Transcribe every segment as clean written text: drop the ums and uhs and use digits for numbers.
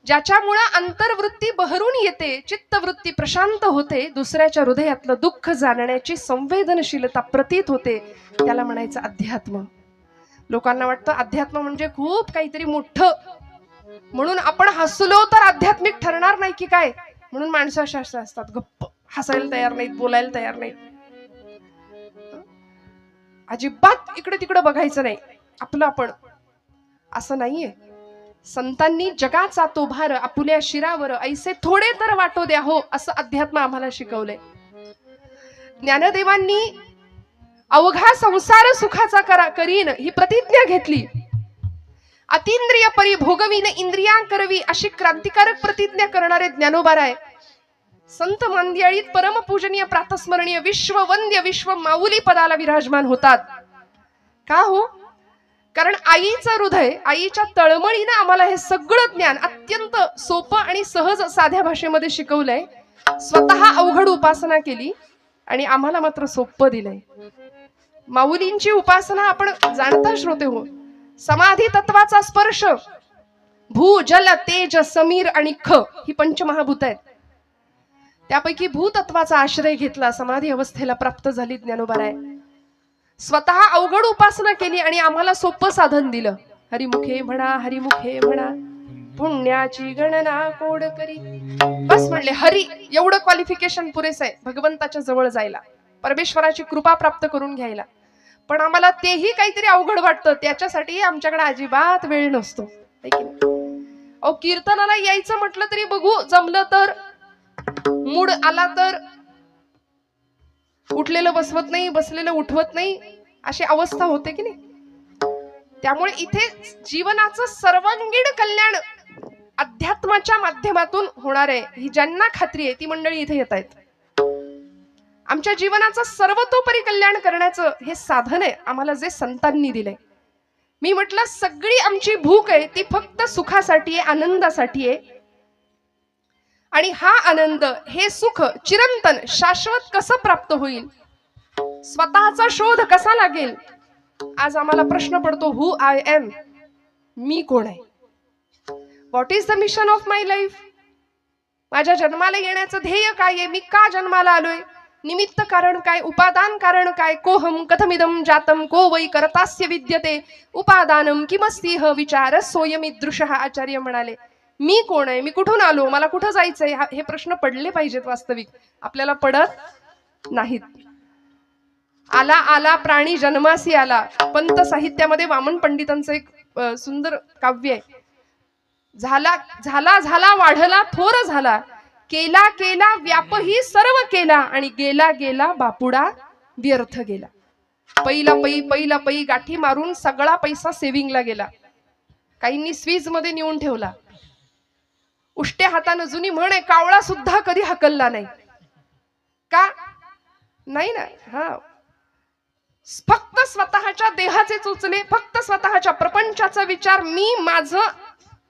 ज्याच्यामुळे अंतर्वृत्ती बहरून येते, चित्तवृत्ती प्रशांत होते, दुसऱ्याच्या हृदयातलं दुःख जाणण्याची संवेदनशीलता प्रतीत होते, त्याला म्हणायचं अध्यात्म. लोकांना वाटतं अध्यात्म म्हणजे खूप काहीतरी मोठं, म्हणून आपण हसलो तर आध्यात्मिक ठरणार नाही की काय, म्हणून माणसं अशा असतात, गप्प, हसायला तयार नाहीत, बोलायला तयार नाहीत, अजिबात इकडे तिकडे बघायचं नाही, आपलं आपण. असं नाहीये. संतांनी जगाचा तो भार आपुल्या शिरावर ऐसे थोडे तर वाटो द्या हो, असं अध्यात्म आम्हाला शिकवलंय. ज्ञानदेवांनी अवघा संसार सुखाचा करीन ही प्रतिज्ञा घेतली. अतींद्रिय परी भोगवीन इंद्रिया करवी, अशी क्रांतिकारक प्रतिज्ञा करणारे ज्ञानोबाराय संत मंदिळीत परमपूजनीय प्रातस्मरणीय विश्ववंद्य विश्व माऊली पदाला विराजमान होतात. का हो? कारण आईचं हृदय, आईच्या तळमळीनं आम्हाला हे सगळं ज्ञान अत्यंत सोपं आणि सहज साध्या भाषेमध्ये शिकवलंय. स्वतः अवघड उपासना केली आणि आम्हाला मात्र सोपं दिलंय. माऊलींची उपासना आपण जाणता श्रोते हो, समाधी तत्वाचा स्पर्श, भू जल तेज समीर आणि ख ही पंचमहाभूत आहेत. त्यापैकी भूतत्वाचा आश्रय घेतला, समाधी अवस्थेला प्राप्त झाली ज्ञानोबाराय. स्वतः अवघड उपासना केली आणि आम्हाला सोपं साधन दिलं. हरिमुखे म्हणा, हरिमुखे म्हणा, पुण्याची गणना कोड करी. बस म्हणले हरी, एवढं क्वालिफिकेशन पुरेसं आहे भगवंताच्या जवळ जायला, परमेश्वराची कृपा प्राप्त करून घ्यायला. पण आम्हाला तेही काहीतरी अवघड वाटतं, त्याच्यासाठी आमच्याकडे अजिबात वेळ नसतो. अहो, कीर्तनाला यायचं म्हटलं तरी बघू, जमलं तर, मूड आला तर उठलेलं बसवत नाही, बसलेलं उठवत नाही, अशी अवस्था होते की नाही. त्यामुळे इथे जीवनाचं सर्वांगीण कल्याण अध्यात्माच्या माध्यमातून होणार आहे, ही ज्यांना खात्री आहे ती मंडळी इथे येत आहेत. आमच्या जीवनाचं सर्वतोपरी कल्याण करण्याचं हे साधन आहे आम्हाला जे संतांनी दिलंय. मी म्हटलं सगळी आमची भूक आहे ती फक्त सुखासाठी आहे, आनंदासाठी आहे. आणि हा आनंद, हे सुख चिरंतन शाश्वत कसं प्राप्त होईल, स्वतःचा शोध कसा लागेल. आज आम्हाला प्रश्न पडतो, हु आय एम, मी कोण आहे, what is the mission of my life. माझ्या जन्माला येण्याचं ध्येय काय आहे, मी का जन्माला आलोय, निमित्त कारण काय, उपादान कारण काय, कोहम कथमिदम जातम को वै करतास्य विद्यते उपादानम किमस्तिह विचार सोयमीदृशः. आचार्य म्हणाले, मी कोण आहे, मी कुठून आलो, मला कुठं जायचंय, हे प्रश्न पडले पाहिजेत. वास्तविक आपल्याला पडत नाहीत. आला आला प्राणी जन्मासी आला, पंत साहित्यामध्ये वामन पंडितांचं एक सुंदर काव्य आहे. झाला झाला झाला वाढला थोर झाला, केला केला व्यापही सर्व केला, आणि गेला गेला बापुडा व्यर्थ गेला. पहिला पै गाठी मारून सगळा पैसा सेव्हिंगला गेला, काहींनी स्वीज मध्ये नेऊन ठेवला. उष्ट्या हातानं जुनी म्हण आहे, कावळा सुद्धा कधी हकलला नाही. का नाही ना, हा, फक्त स्वतःच्या देहाचे चोचले, फक्त स्वतःच्या प्रपंचाचा विचार, मी माझं,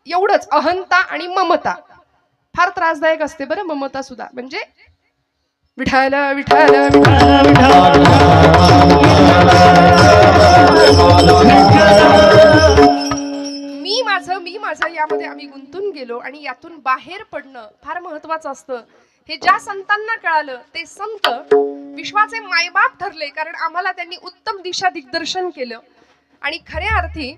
एवढंच. अहंता आणि ममता फार त्रासदायक असते बरं, ममता सुद्धा. म्हणजे विठाल विठाल मी माझं यामध्ये आम्ही गुंतून गेलो, आणि यातून बाहेर पडणं फार महत्वाचं असतं. हे ज्या संतांना कळालं ते संत विश्वाचे मायबाप ठरले, कारण आम्हाला त्यांनी उत्तम दिशा दिग्दर्शन केलं. आणि खऱ्या अर्थी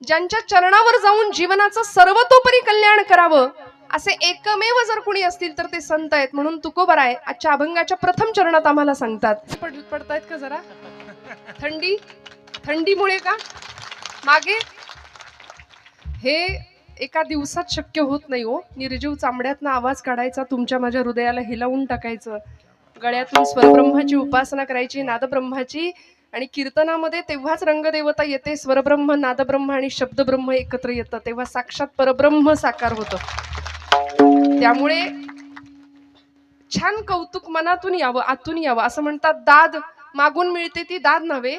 ज्यांच्या चरणावर जाऊन जीवनाचं सर्वतोपरी कल्याण करावं असे एकमेव जर कुणी असतील तर ते संत आहेत. म्हणून तुकोबराय आजच्या अभंगाच्या प्रथम चरणात आम्हाला सांगतात. पडतायत का जरा थंडीमुळे का मागे, हे एका दिवसात शक्य होत नाही हो. निर्जीव चांबड्यातनं आवाज काढायचा, तुमच्या माझ्या हृदयाला हिलावून टाकायचं, गळ्यातून स्वरब्रह्माची उपासना करायची, नादब्रह्माची. आणि कीर्तनामध्ये तेव्हाच रंगदेवता येते, स्वरब्रह्म, नादब्रह्म आणि शब्दब्रह्म एकत्र येतं, तेव्हा साक्षात परब्रह्म साकार होतं. त्यामुळे छान कौतुक मनातून यावं, आतून यावं. असं म्हणतात, दाद मागून मिळते ती दाद नव्हे,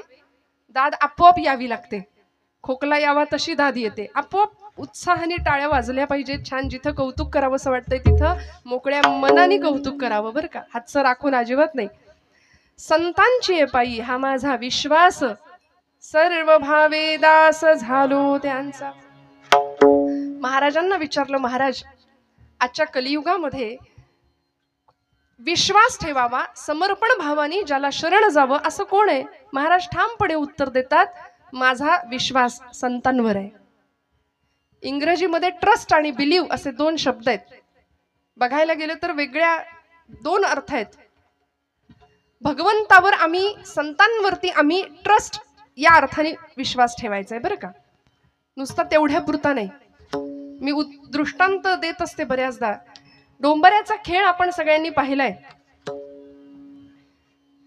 दाद आपोआप यावी लागते. खोकला यावा तशी दाद येते आपोआप. उत्साहाने टाळ्या वाजल्या पाहिजेत. छान जिथं कौतुक करावं असं वाटतंय तिथं मोकळ्या मनाने कौतुक करावं बरं का, हातचं राखून अजिबात नाही. संतांची पायी हा माझा विश्वास, सर्व भावे दास झालो त्यांचा. महाराजांना विचारलं, महाराज आजच्या कलियुगामध्ये विश्वास ठेवावा, समर्पण भावाने ज्याला शरण जावं असं कोण आहे? महाराज ठामपणे उत्तर देतात, माझा विश्वास संतांवर आहे. इंग्रजीमध्ये ट्रस्ट आणि बिलीव असे दोन शब्द आहेत. बघायला गेलं तर वेगळ्या दोन अर्थ आहेत. भगवंतावर आम्ही, संतांवरती आम्ही ट्रस्ट या अर्थाने विश्वास ठेवायचा आहे बरं का, नुसता तेवढ्या पुरता नाही. मी दृष्टांत देत असते बऱ्याचदा. डोंबऱ्याचा खेळ आपण सगळ्यांनी पाहिलाय.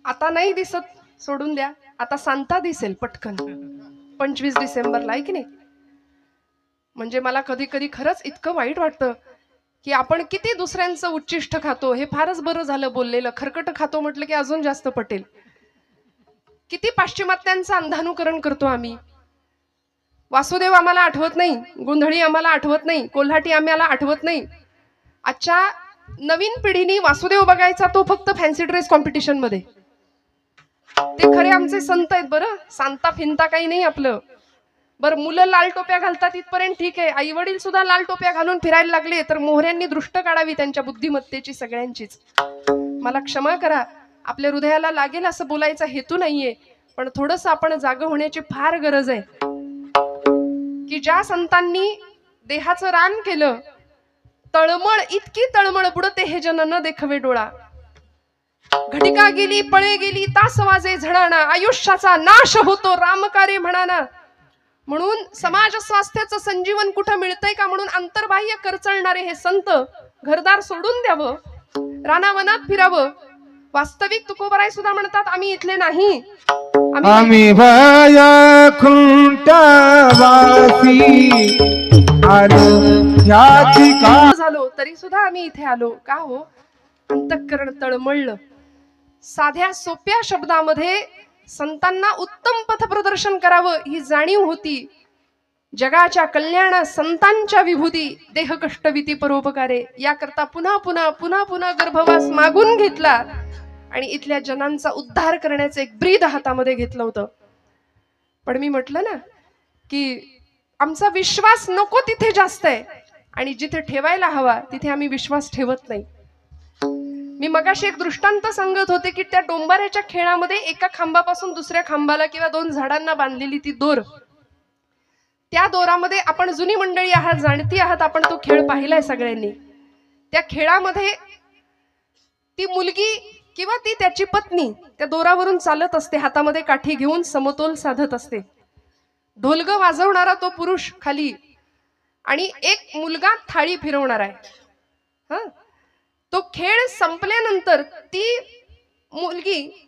आता नाही दिसत, सोडून द्या, आता सांता दिसेल पटकन 25 डिसेंबरला, आहे की नाही? म्हणजे मला कधी कधी खरंच इतकं वाईट वाटतं की आपण किती दुसऱ्यांचं उच्चिष्ट खातो. हे फारच बरं झालं बोललेलं. खरकट खातो म्हटलं की अजून जास्त पटेल. किती पाश्चिमात्यांचं अंधानुकरण करतो आम्ही. वासुदेव आम्हाला आठवत नाही, गोंधळी आम्हाला आठवत नाही, कोल्हाटी आम्हाला आठवत नाही. आजच्या नवीन पिढीने वासुदेव बघायचा तो फक्त फॅन्सी ड्रेस कॉम्पिटिशन मध्ये. ते खरे आमचे संत आहेत बरं, सांता फिंता काही नाही आपलं. बरं, मुलं लाल टोप्या घालतात इथपर्यंत ठीक आहे, आई वडील सुद्धा लाल टोप्या घालून फिरायला लागले तर मोहऱ्यांनी दृष्ट काढावी त्यांच्या बुद्धिमत्तेची सगळ्यांचीच. मला क्षमा करा, आपल्या हृदयाला लागेल असं बोलायचा हेतू नाहीये, पण थोडस आपण जाग होण्याची फार गरज आहे. की ज्या संतांनी देहाचं रान केलं, तळमळ इतकी तळमळ बुडते हे जन न देखवे डोळा. घटिका गेली पळे गेली तास वाजे झणाना, आयुष्याचा नाश होतो रामकार्य म्हणाना. म्हणून समाज स्वास्थ्याचं संजीवन कुठं मिळतंय का म्हणून अंतर्बाह्य करचळणारे हे संत घरदार सोडून द्यावं, रानावनात फिरावं. वास्तविक तुकोबराय सुद्धा म्हणतात, आम्ही इथले नाही, आम्ही भया खुंटावासी आलो झालो तरी सुद्धा आम्ही इथे आलो. का हो? अंतःकरण तळमळलं. साध्या सोप्या शब्दामध्ये संतांना उत्तम पथप्रदर्शन करावं ही जाणीव होती. जगाच्या कल्याण संतांच्या विभूती, देह कष्टविती परोपकारे, याकरता पुन्हा पुन्हा पुन्हा पुन्हा गर्भवास मागून घेतला आणि इथल्या जनांचा उद्धार करण्याचं एक ब्रीद हातामध्ये घेतलं होतं. पण मी म्हटलं ना की आमचा विश्वास नको तिथे जास्त आहे आणि जिथे ठेवायला हवा तिथे आम्ही विश्वास ठेवत नाही. मी मगाशी एक दृष्टांत सांगत होते की त्या डोंबाऱ्याच्या खेळामध्ये एका खांबापासून दुसऱ्या खांबाला किंवा दोन झाडांना बांधलेली ती दोर, त्या दोरामध्ये आपण जुनी मंडळी आहात, जाणती आहात, आपण तो खेळ पाहिलाय सगळ्यांनी. त्या खेळामध्ये ती मुलगी किंवा ती त्याची पत्नी त्या दोरावरून चालत असते, हातामध्ये काठी घेऊन समतोल साधत असते. ढोलग वाजवणारा तो पुरुष खाली आणि एक मुलगा थाळी फिरवणार आहे. हा, तो खेळ संपल्यानंतर ती मुलगी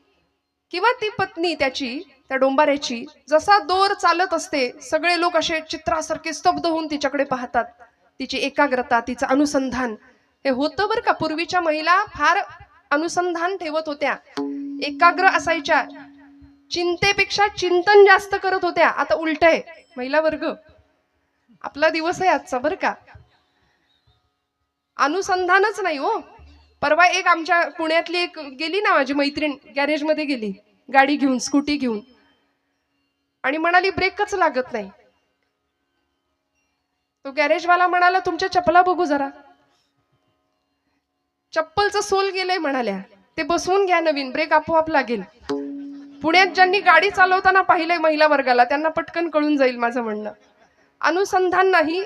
किंवा ती पत्नी त्याची, त्या डोंबाऱ्याची, जसा दोर चालत असते सगळे लोक असे चित्रासारखे स्तब्ध होऊन तिच्याकडे पाहतात. तिची एकाग्रता, तिचं अनुसंधान हे होतं बरं का. पूर्वीच्या महिला फार अनुसंधान ठेवत होत्या, एकाग्र असायच्या, चिंतेपेक्षा चिंतन जास्त करत होत्या. आता उलट आहे, महिला वर्ग आपला दिवस आहे आजचा बरं का. अनुसंधानच नाही हो. परवा एक आमच्या पुण्यातली एक गेली ना माझी मैत्रीण, गॅरेज मध्ये गेली गाडी घेऊन, स्कूटी घेऊन, आणि म्हणाली ब्रेकच लागत नाही. तो गॅरेजवाला म्हणाला तुमच्या चपला बघू जरा. चप्पलचं सोल गेलंय म्हणाल्या, ते बसवून घ्या नवीन, ब्रेक आपोआप लागेल. पुण्यात ज्यांनी गाडी चालवताना पाहिलंय महिला वर्गाला त्यांना पटकन कळून जाईल माझं म्हणणं. अनुसंधान नाही,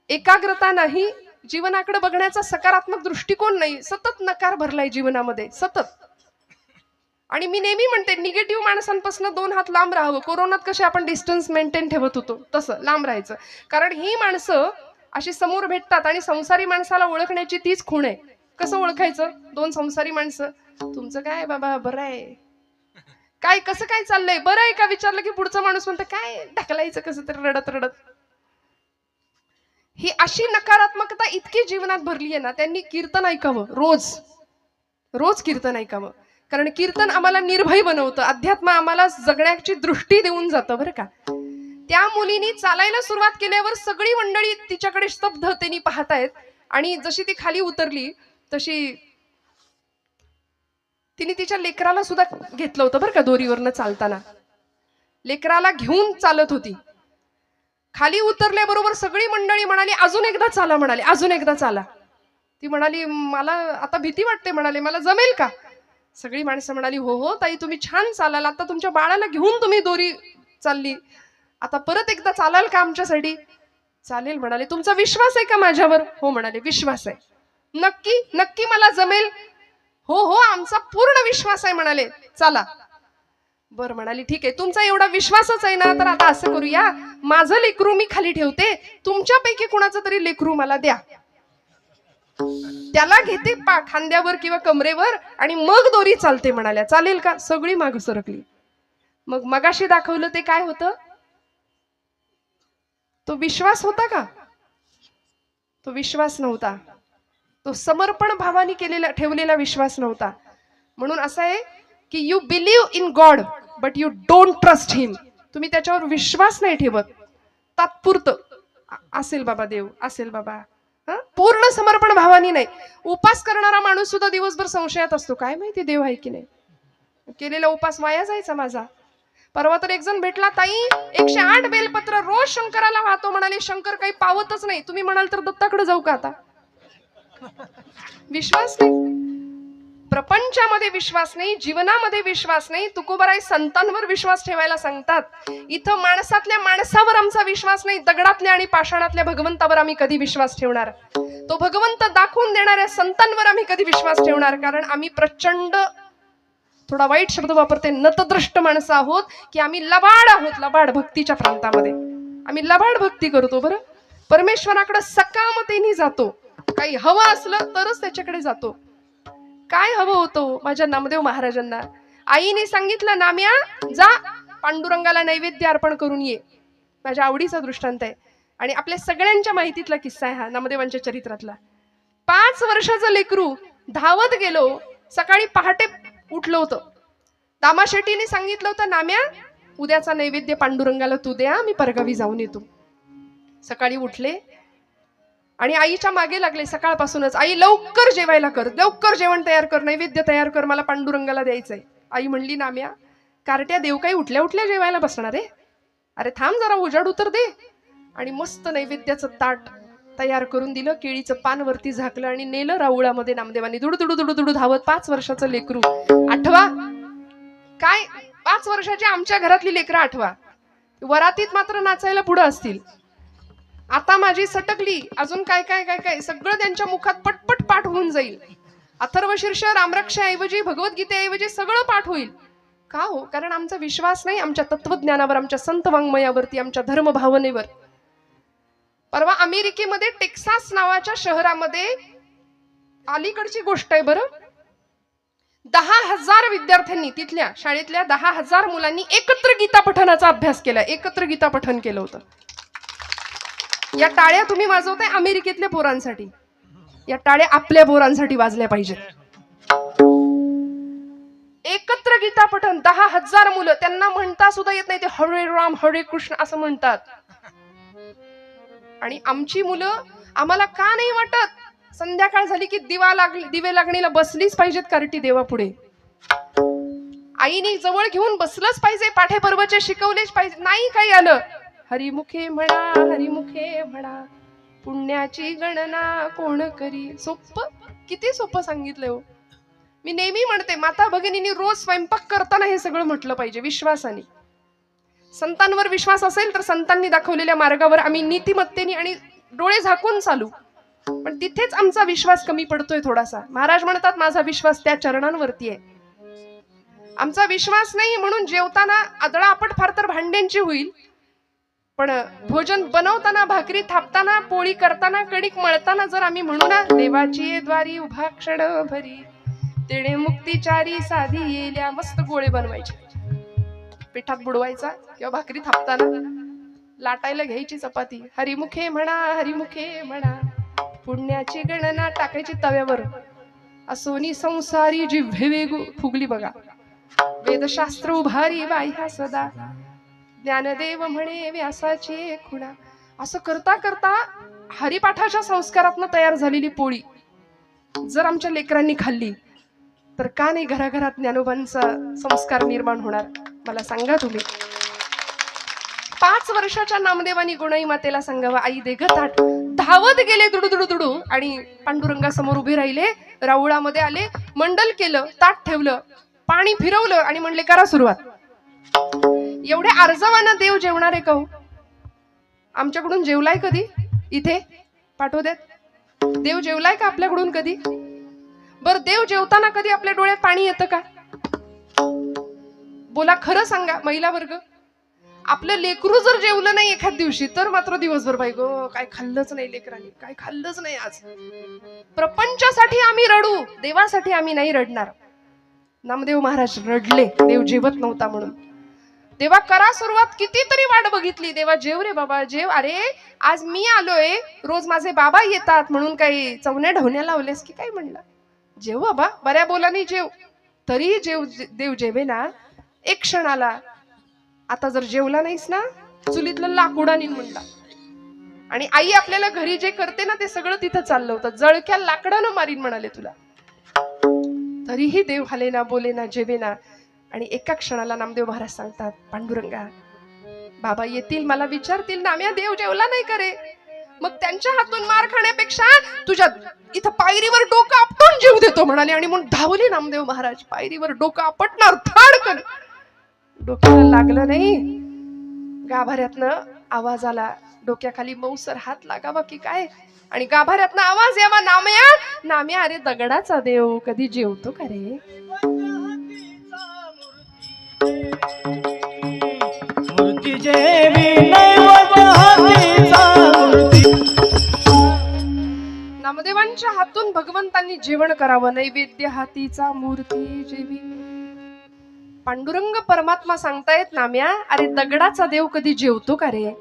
एकाग्रता नाही, जीवनाकडे बघण्याचा सकारात्मक दृष्टिकोन नाही, सतत नकार भरलाय जीवनामध्ये सतत. आणि मी नेहमी म्हणते निगेटिव्ह माणसांपासून 2 हात लांब राहावं. कोरोनात कसे आपण डिस्टन्स मेंटेन ठेवत होतो तसं लांब राहायचं, कारण ही माणसं अशी समोर भेटतात आणि संसारी माणसाला ओळखण्याची तीच खूण आहे. कसं ओळखायचं? 2 संसारी माणसं, तुमचं काय बाबा, बरं आहे काय, कसं काय चाललंय, बरं आहे का विचारलं की पुढचा माणूस म्हणतं काय ढकलायचं कसं तरी रडत रडत. ही अशी नकारात्मकता इतकी जीवनात भरली आहे ना. त्यांनी कीर्तन ऐकावं, रोज रोज कीर्तन ऐकावं, कारण कीर्तन आम्हाला निर्भय बनवतं, अध्यात्म आम्हाला जगण्याची दृष्टी देऊन जातं बरं का. त्या मुलीनी चालायला सुरुवात केल्यावर सगळी मंडळी तिच्याकडे स्तब्धतेने पाहतायत आणि जशी ती खाली उतरली तशी तिने तिच्या लेकराला सुद्धा घेतलं होतं बरं का. दोरीवरनं चालताना लेकराला घेऊन चालत होती, खाली उतरल्याबरोबर सगळी मंडळी म्हणाली अजून एकदा चाला, म्हणाले अजून एकदा चाला. ती म्हणाली मला आता भीती वाटते, म्हणाले मला जमेल का? सगळी माणसं म्हणाली हो हो ताई तुम्ही छान चालाल, आता तुमच्या बाळाला घेऊन तुम्ही दोरी चालली, आता परत एकदा चालाल का आमच्यासाठी? चालेल म्हणाले. तुमचा विश्वास आहे का माझ्यावर? हो म्हणाले विश्वास आहे. नक्की नक्की मला जमेल? हो हो आमचा पूर्ण विश्वास आहे म्हणाले. चला. बर म्हणाली ठीक आहे, तुमचा एवढा विश्वासच आहे ना, तर आता असं करूया, माझं लेकरू मी खाली ठेवते, तुमच्यापैकी कुणाचं तरी लेकरू मला द्या, त्याला घेते खांद्यावर किंवा कमरेवर आणि मग दोरी चालते म्हणाल्या. चालेल का? सगळी माग सरकली. मग मगाशी दाखवलं ते काय होतं? तो विश्वास होता का? तो विश्वास नव्हता. तो समर्पण भावाने केलेला ठेवलेला विश्वास नव्हता. म्हणून असं आहे की you believe in God but you don't trust him. तुम्ही त्याच्यावर विश्वास नाही ठेवत, तात्पुरतं असेल बाबा देव, असेल बाबा, पूर्ण समर्पण भावानी नाही. उपास करणारा माणूस सुद्धा दिवसभर संशयात असतो, काय माहिती देव आहे की नाही, केलेला उपास वाया जायचा माझा. परवा तर एक जण भेटला, ताई 108 बेलपत्र रोज शंकराला वाहतो म्हणाले, शंकर काही पावतच नाही, तुम्ही म्हणाल तर दत्ताकडे जाऊ का आता? विश्वास नाही, प्रपंचामध्ये विश्वास नाही, जीवनामध्ये विश्वास नाही. तुकोबाराय संतांवर विश्वास ठेवायला सांगतात. इथं माणसातल्या माणसावर आमचा विश्वास नाही, दगडातल्या आणि पाषाणातल्या भगवंतावर आम्ही कधी विश्वास ठेवणार? तो भगवंत दाखवून देणाऱ्या संतांवर आम्ही कधी विश्वास ठेवणार? कारण आम्ही प्रचंड, थोडा वाईट शब्द वापरते, नतद्रष्ट माणसं आहोत की आम्ही लबाड आहोत. लबाड भक्तीच्या प्रांतामध्ये आम्ही लबाड भक्ती करतो. बरं, परमेश्वराकडे सकामतेने जातो, काही हवं असलं तरच त्याच्याकडे जातो. काय हवं होतं माझ्या नामदेव महाराजांना? आईने सांगितलं नाम्या जा पांडुरंगाला नैवेद्य अर्पण करून ये. माझ्या आवडीचा दृष्टांत आहे आणि आपल्या सगळ्यांच्या माहितीतला किस्सा आहे हा, नामदेवांच्या चरित्रातला. 5 वर्षाचं लेकरू धावत गेलो, सकाळी पहाटे उठलं होतं. दामाशेट्टीने सांगितलं होतं नाम्या उद्याचा नैवेद्य पांडुरंगाला तू द्या, मी परगावी जाऊन येतो. सकाळी उठले आणि आईच्या मागे लागले सकाळपासूनच, आई लवकर जेवायला कर, लवकर जेवण तयार कर, नैवेद्य तयार कर, मला पांडुरंगाला द्यायचंय. आई म्हणली नाम्या कारट्या देव काही उठल्या उठल्या जेवायला बसणार आहे? अरे थांब जरा, उजाड उतर दे. आणि मस्त नैवेद्याचं ताट तयार करून दिलं, केळीचं पान वरती झाकलं आणि नेलं राऊळामध्ये नामदेवांनी. दुडू दुडू दुडू धावत. 5 वर्षाचं लेकरू. आठवा काय, 5 वर्षाची आमच्या घरातली लेकरं आठवा, वरातीत मात्र नाचायला पुढे असतील. आता माझी सटकली, अजून काय काय काय काय सगळं त्यांच्या मुखात पटपट पाठ होऊन जाईल. अथर्वशीर्ष रामरक्षाऐवजी भगवद्गीतेऐवजी सगळं पाठ होईल. का हो? कारण आमचा विश्वास नाही आमच्या तत्वज्ञानावर, आमच्या संत वाङ्मयावरती, आमच्या धर्म भावनेवर. परवा अमेरिकेमध्ये टेक्सास नावाच्या शहरामध्ये, अलीकडची गोष्ट आहे बरं, 10,000 विद्यार्थ्यांनी, तिथल्या शाळेतल्या 10,000 मुलांनी एकत्र गीता पठणाचा अभ्यास केला, एकत्र गीता पठण केलं होतं. या टाळ्या तुम्ही वाजवताय अमेरिकेतल्या पोरांसाठी, या टाळ्या आपल्या पोरांसाठी वाजल्या पाहिजेत. एकत्र गीता पठण 10,000 मुलं, त्यांना म्हणता सुद्धा येत नाही, ते हरे राम हरे कृष्ण असं म्हणतात. आणि आमची मुलं, आम्हाला का नाही वाटत संध्याकाळ झाली की दिवे लागणीला बसलीच पाहिजेत कार्टी देवापुढे, आईने जवळ घेऊन बसलंच पाहिजे, पाठे पर्वचे शिकवलेच पाहिजे. नाही काही आलं, हरिमुखे म्हणा हरिमुखे म्हणा, पुण्याची गणना कोण करी. सोपं, किती सोपं सांगितलंय हो. मी नेहमी म्हणते माता भगिनींनी रोज स्वयंपाक करताना हे सगळं म्हटलं पाहिजे विश्वासाने. संतांवर विश्वास असेल तर संतांनी दाखवलेल्या मार्गावर आम्ही नीतिमत्तेने आणि डोळे झाकून चालू. पण तिथेच आमचा विश्वास कमी पडतोय थोडासा. महाराज म्हणतात माझा विश्वास त्या चरणांवरती आहे. आमचा विश्वास नाही म्हणून जेवताना आदळापट फार तर भांड्यांची होईल, पण भोजन बनवताना, भाकरी थापताना, पोळी करताना, कणिक मळताना जर आम्ही म्हणू ना देवाची द्वारी उभा क्षण भरी, तेणे मुक्तीचारी साधी येल्या, मस्त गोळे बनवायचे, पिठात बुडवायचा किंवा भाकरी थापताना लाटायला घ्यायची चपाती, हरिमुखे म्हणा हरिमुखे म्हणा, पुण्याची गणना टाकायची तव्यावर, असोनी संसारी जिव्हे वेगू फुगली बघा, वेदशास्त्र उभारी बाह्या सदा, ज्ञानदेव म्हणे व्यासाची खुणा. असं करता करता हरिपाठाच्या संस्कारातनं तयार झालेली पोळी जर आमच्या लेकरांनी खाल्ली तर का नाही घराघरात ज्ञानोबांचा संस्कार निर्माण होणार? मला सांगा तुम्ही. 5 वर्षाच्या नामदेवानी गुणाई मातेला सांगावं, आई दे ग ताट. धावत गेले दुडू आणि पांडुरंगासमोर उभे राहिले. राऊळामध्ये आले, मंडल केलं, ताट ठेवलं, पाणी फिरवलं आणि म्हणले करा सुरुवात. एवढे अर्जवानं देव जेवणार आहे का हो? आमच्याकडून जेवलाय कधी? इथे पाठवू देत. देव जेवलाय का आपल्याकडून कधी? बर देव जेवताना कधी आपल्या डोळ्यात पाणी येतं का? बोला खरं सांगा महिला वर्ग. आपलं लेकरू जर जेवलं नाही एखाद दिवशी तर मात्र दिवसभर बाई गो काय खाल्लंच नाही लेकरांनी, काय खाल्लंच नाही आज. प्रपंचासाठी आम्ही रडू, देवासाठी आम्ही नाही रडणार. नामदेव महाराज रडले देव जेवत नव्हता म्हणून. देवा करा सुरुवात. कितीतरी वाट बघितली. देवा जेव रे बाबा जेव. अरे आज मी आलोय, रोज माझे बाबा येतात म्हणून काही चवण्या ढवण्या लावल्यास की काय? म्हणलं जेव बाबा, बऱ्या बोलानी जेव. तरी देव जेवे ना. एक क्षण आला, आता जर जेवला नाहीस ना चुलीतलं लाकूड आणीन म्हणला. आणि आई आपल्याला घरी जे करते ना ते सगळं तिथं चाललं होतं. जळक्या लाकडानं मारीन म्हणाले तुला. तरीही देव हाले ना, बोले ना, जेवे ना. आणि एका क्षणाला नामदेव महाराज सांगतात, पांडुरंगा बाबा येतील, मला विचारतील नाम्या देव जेवला नाही करे. मग त्यांच्या हातून मार खाण्यापेक्षा तुझ्या इथं पायरीवर डोकं आपटून जीव देतो म्हणाले. आणि म्हणून धावले नामदेव महाराज. पायरीवर डोकं आपटणार, थाडकन डोक्याला लागलं नाही. गाभाऱ्यातनं आवाज आला, डोक्याखाली मऊसर हात लागावा की काय. आणि गाभाऱ्यातनं आवाज यावा, नाम्या नाम्या. अरे दगडाचा देव कधी जेवतो का रे? नामदेवांच्या हातून भगवंतांनी जेवण करावं. नैवेद्य हातीचा मूर्ती जेवी. पांडुरंग परमात्मा सांगतायत, नाम्या अरे दगडाचा देव कधी जेवतो का रे?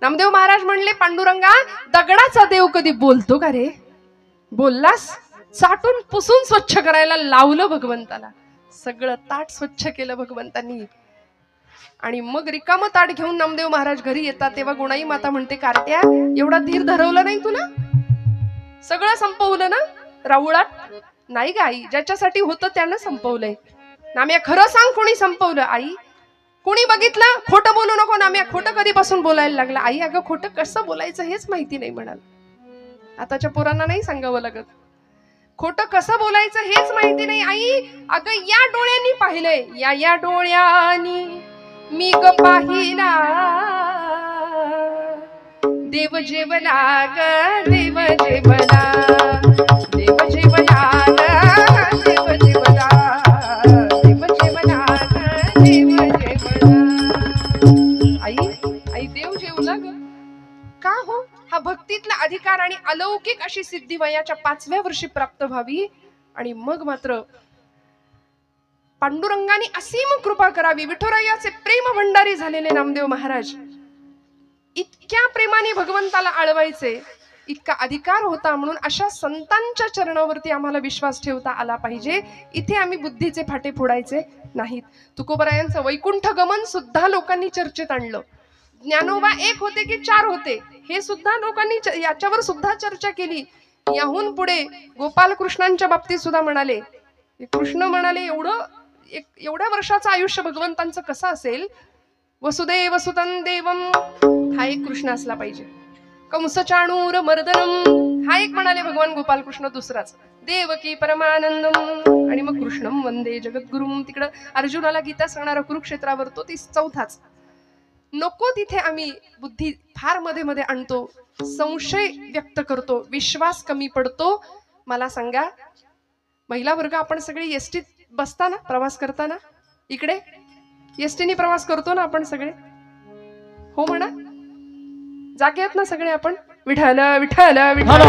नामदेव महाराज म्हणले, पांडुरंगा दगडाचा देव कधी बोलतो का रे? बोललास? चाटून पुसून स्वच्छ करायला लावलं भगवंताला. सगळं ताट स्वच्छ केलं भगवंतांनी. आणि मग रिकामं ताट घेऊन नामदेव महाराज घरी येतात. तेव्हा गुणाई माता म्हणते, कार्ट्या एवढा धीर धरवलं नाही तुला? सगळं संपवलं ना राऊळात? नाही ग आई, ज्याच्यासाठी होतं त्यानं संपवलंय. नाम्या खरं सांग, कोणी संपवलं? आई कोणी बघितलं? खोटं बोलू नको नाम्या. खोटं कधीपासून बोलायला लागला? आई अगं खोटं कसं बोलायचं हेच माहिती नाही म्हणाल. आताच्या पोरांना नाही सांगावं लागत. खोटं कसं बोलायचं हेच माहिती नाही. आई अगं या डोळ्यांनी पाहिलंय, या डोळ्यांनी मी ग पाहिला देव जेवला ग, देव जेवला, देव जेवला ग, देव जेवला, देव जेवला ग, देव जेवला. आई देव जेवला ग का हो? हा भक्तीतला अधिकार आणि अलौकिक अशी सिद्धी वयाच्या 5व्या वर्षी प्राप्त व्हावी. आणि मग मात्र पांडुरंगाने असीम कृपा करावी. विठुरायाचे प्रेम भंडारी झालेले नामदेव महाराज इतक्या प्रेमाने भगवंताला आळवायचे, इतका अधिकार होता. म्हणून अशा संतांच्या चरणावरती आम्हाला विश्वास ठेवता आला पाहिजे. इथे आम्ही बुद्धीचे फाटे फोडायचे नाहीत. तुकोबरायांचं वैकुंठ गमन सुद्धा लोकांनी चर्चेत आणलं. ज्ञानोबा एक होते की 4 होते हे सुद्धा लोकांनी याच्यावर सुद्धा चर्चा केली. याहून पुढे गोपाल कृष्णांच्या बाबतीत सुद्धा म्हणाले, कृष्ण म्हणाले एवढ्या वर्षाचं आयुष्य भगवंतांचं कसं असेल? वसुदेव सुतं देवम हा एक कृष्ण असला पाहिजे. कंस चाणूर मर्दनम हा एक म्हणाले भगवान गोपाल कृष्ण. दुसराच देवकी परमानंदम. आणि मग कृष्णम वंदे जगद्गुरुम. तिकडं अर्जुनाला गीता सांगणारा कुरुक्षेत्रावर तो 4थाच. नको तिथे आम्ही बुद्धी फार मध्ये मध्ये आणतो, संशय व्यक्त करतो, विश्वास कमी पडतो. मला सांगा महिला वर्ग, आपण सगळे एसटीत बसताना प्रवास करताना इकडे एसटीने प्रवास करतो ना आपण सगळे? हो म्हणा. जागे आहेत ना सगळे आपण? विठ्ठल विठ्ठल विठ्ठल.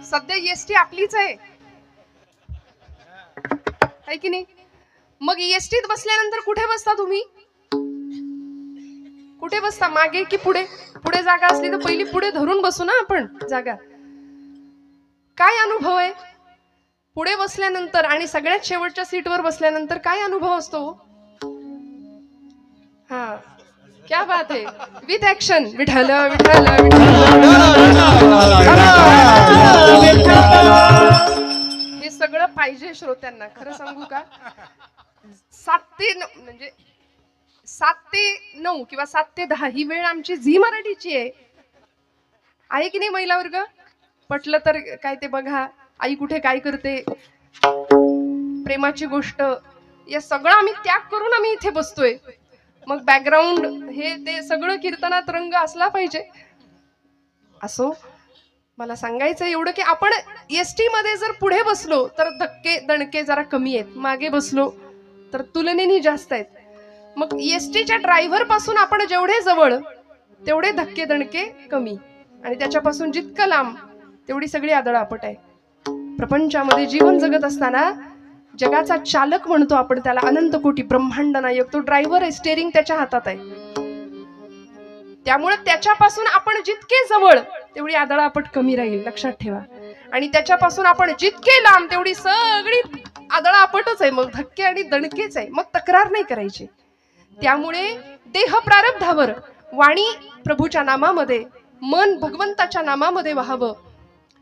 सध्या एसटी आपलीच आहे की नाही? मग एसटीत बसल्यानंतर कुठे बसता तुम्ही? कुठे बसता? मागे की पुढे? पुढे जागा असली तर पहिली पुढे धरून बसू ना आपण जागा. काय अनुभव आहे पुढे बसल्यानंतर आणि सगळ्यात शेवटच्या सीटवर बसल्यानंतर? काय अनुभव असतो? हा क्या बात है. With action. विठ्ठल विठ्ठल हे सगळं पाहिजे श्रोत्यांना. खरं सांगू का, 7 ते 9 म्हणजे 7 ते 9 किंवा 7 ते 10 ही वेळ आमची झी मराठीची आहे की नाही महिला वर्ग? पटलं तर काय ते बघा, आई कुठे काय करते, प्रेमाची गोष्ट, या सगळं आम्ही त्याग करून आम्ही इथे बसतोय. मग बॅकग्राऊंड हे ते सगळं कीर्तनात रंग असला पाहिजे. असो, मला सांगायचं एवढं की आपण एसटी मध्ये जर पुढे बसलो तर धक्के दणके जरा कमी आहेत, मागे बसलो तर तुलनेने जास्त आहेत. मग एसटीच्या ड्रायव्हर पासून आपण जेवढे जवळ तेवढे धक्के दणके कमी, आणि त्याच्यापासून जितकं लांब तेवढी सगळी आदळआपट आहे. प्रपंचामध्ये जीवन जगत असताना जगाचा चालक म्हणतो आपण त्याला, अनंत कोटी ब्रह्मांड नायक, तो ड्रायव्हर आहे, स्टेरिंग त्याच्या हातात आहे. त्यामुळे त्याच्यापासून आपण जितके जवळ तेवढी आदळआपट कमी राहील, लक्षात ठेवा. आणि त्याच्यापासून आपण जितके लांब तेवढी सगळी आदळआपटच आहे, मग धक्के आणि दणकेच आहे, मग तक्रार नाही करायची. त्यामुळे देह प्रारब्धावर, वाणी प्रभूच्या नामामध्ये, मन भगवंताच्या नामामध्ये व्हावं,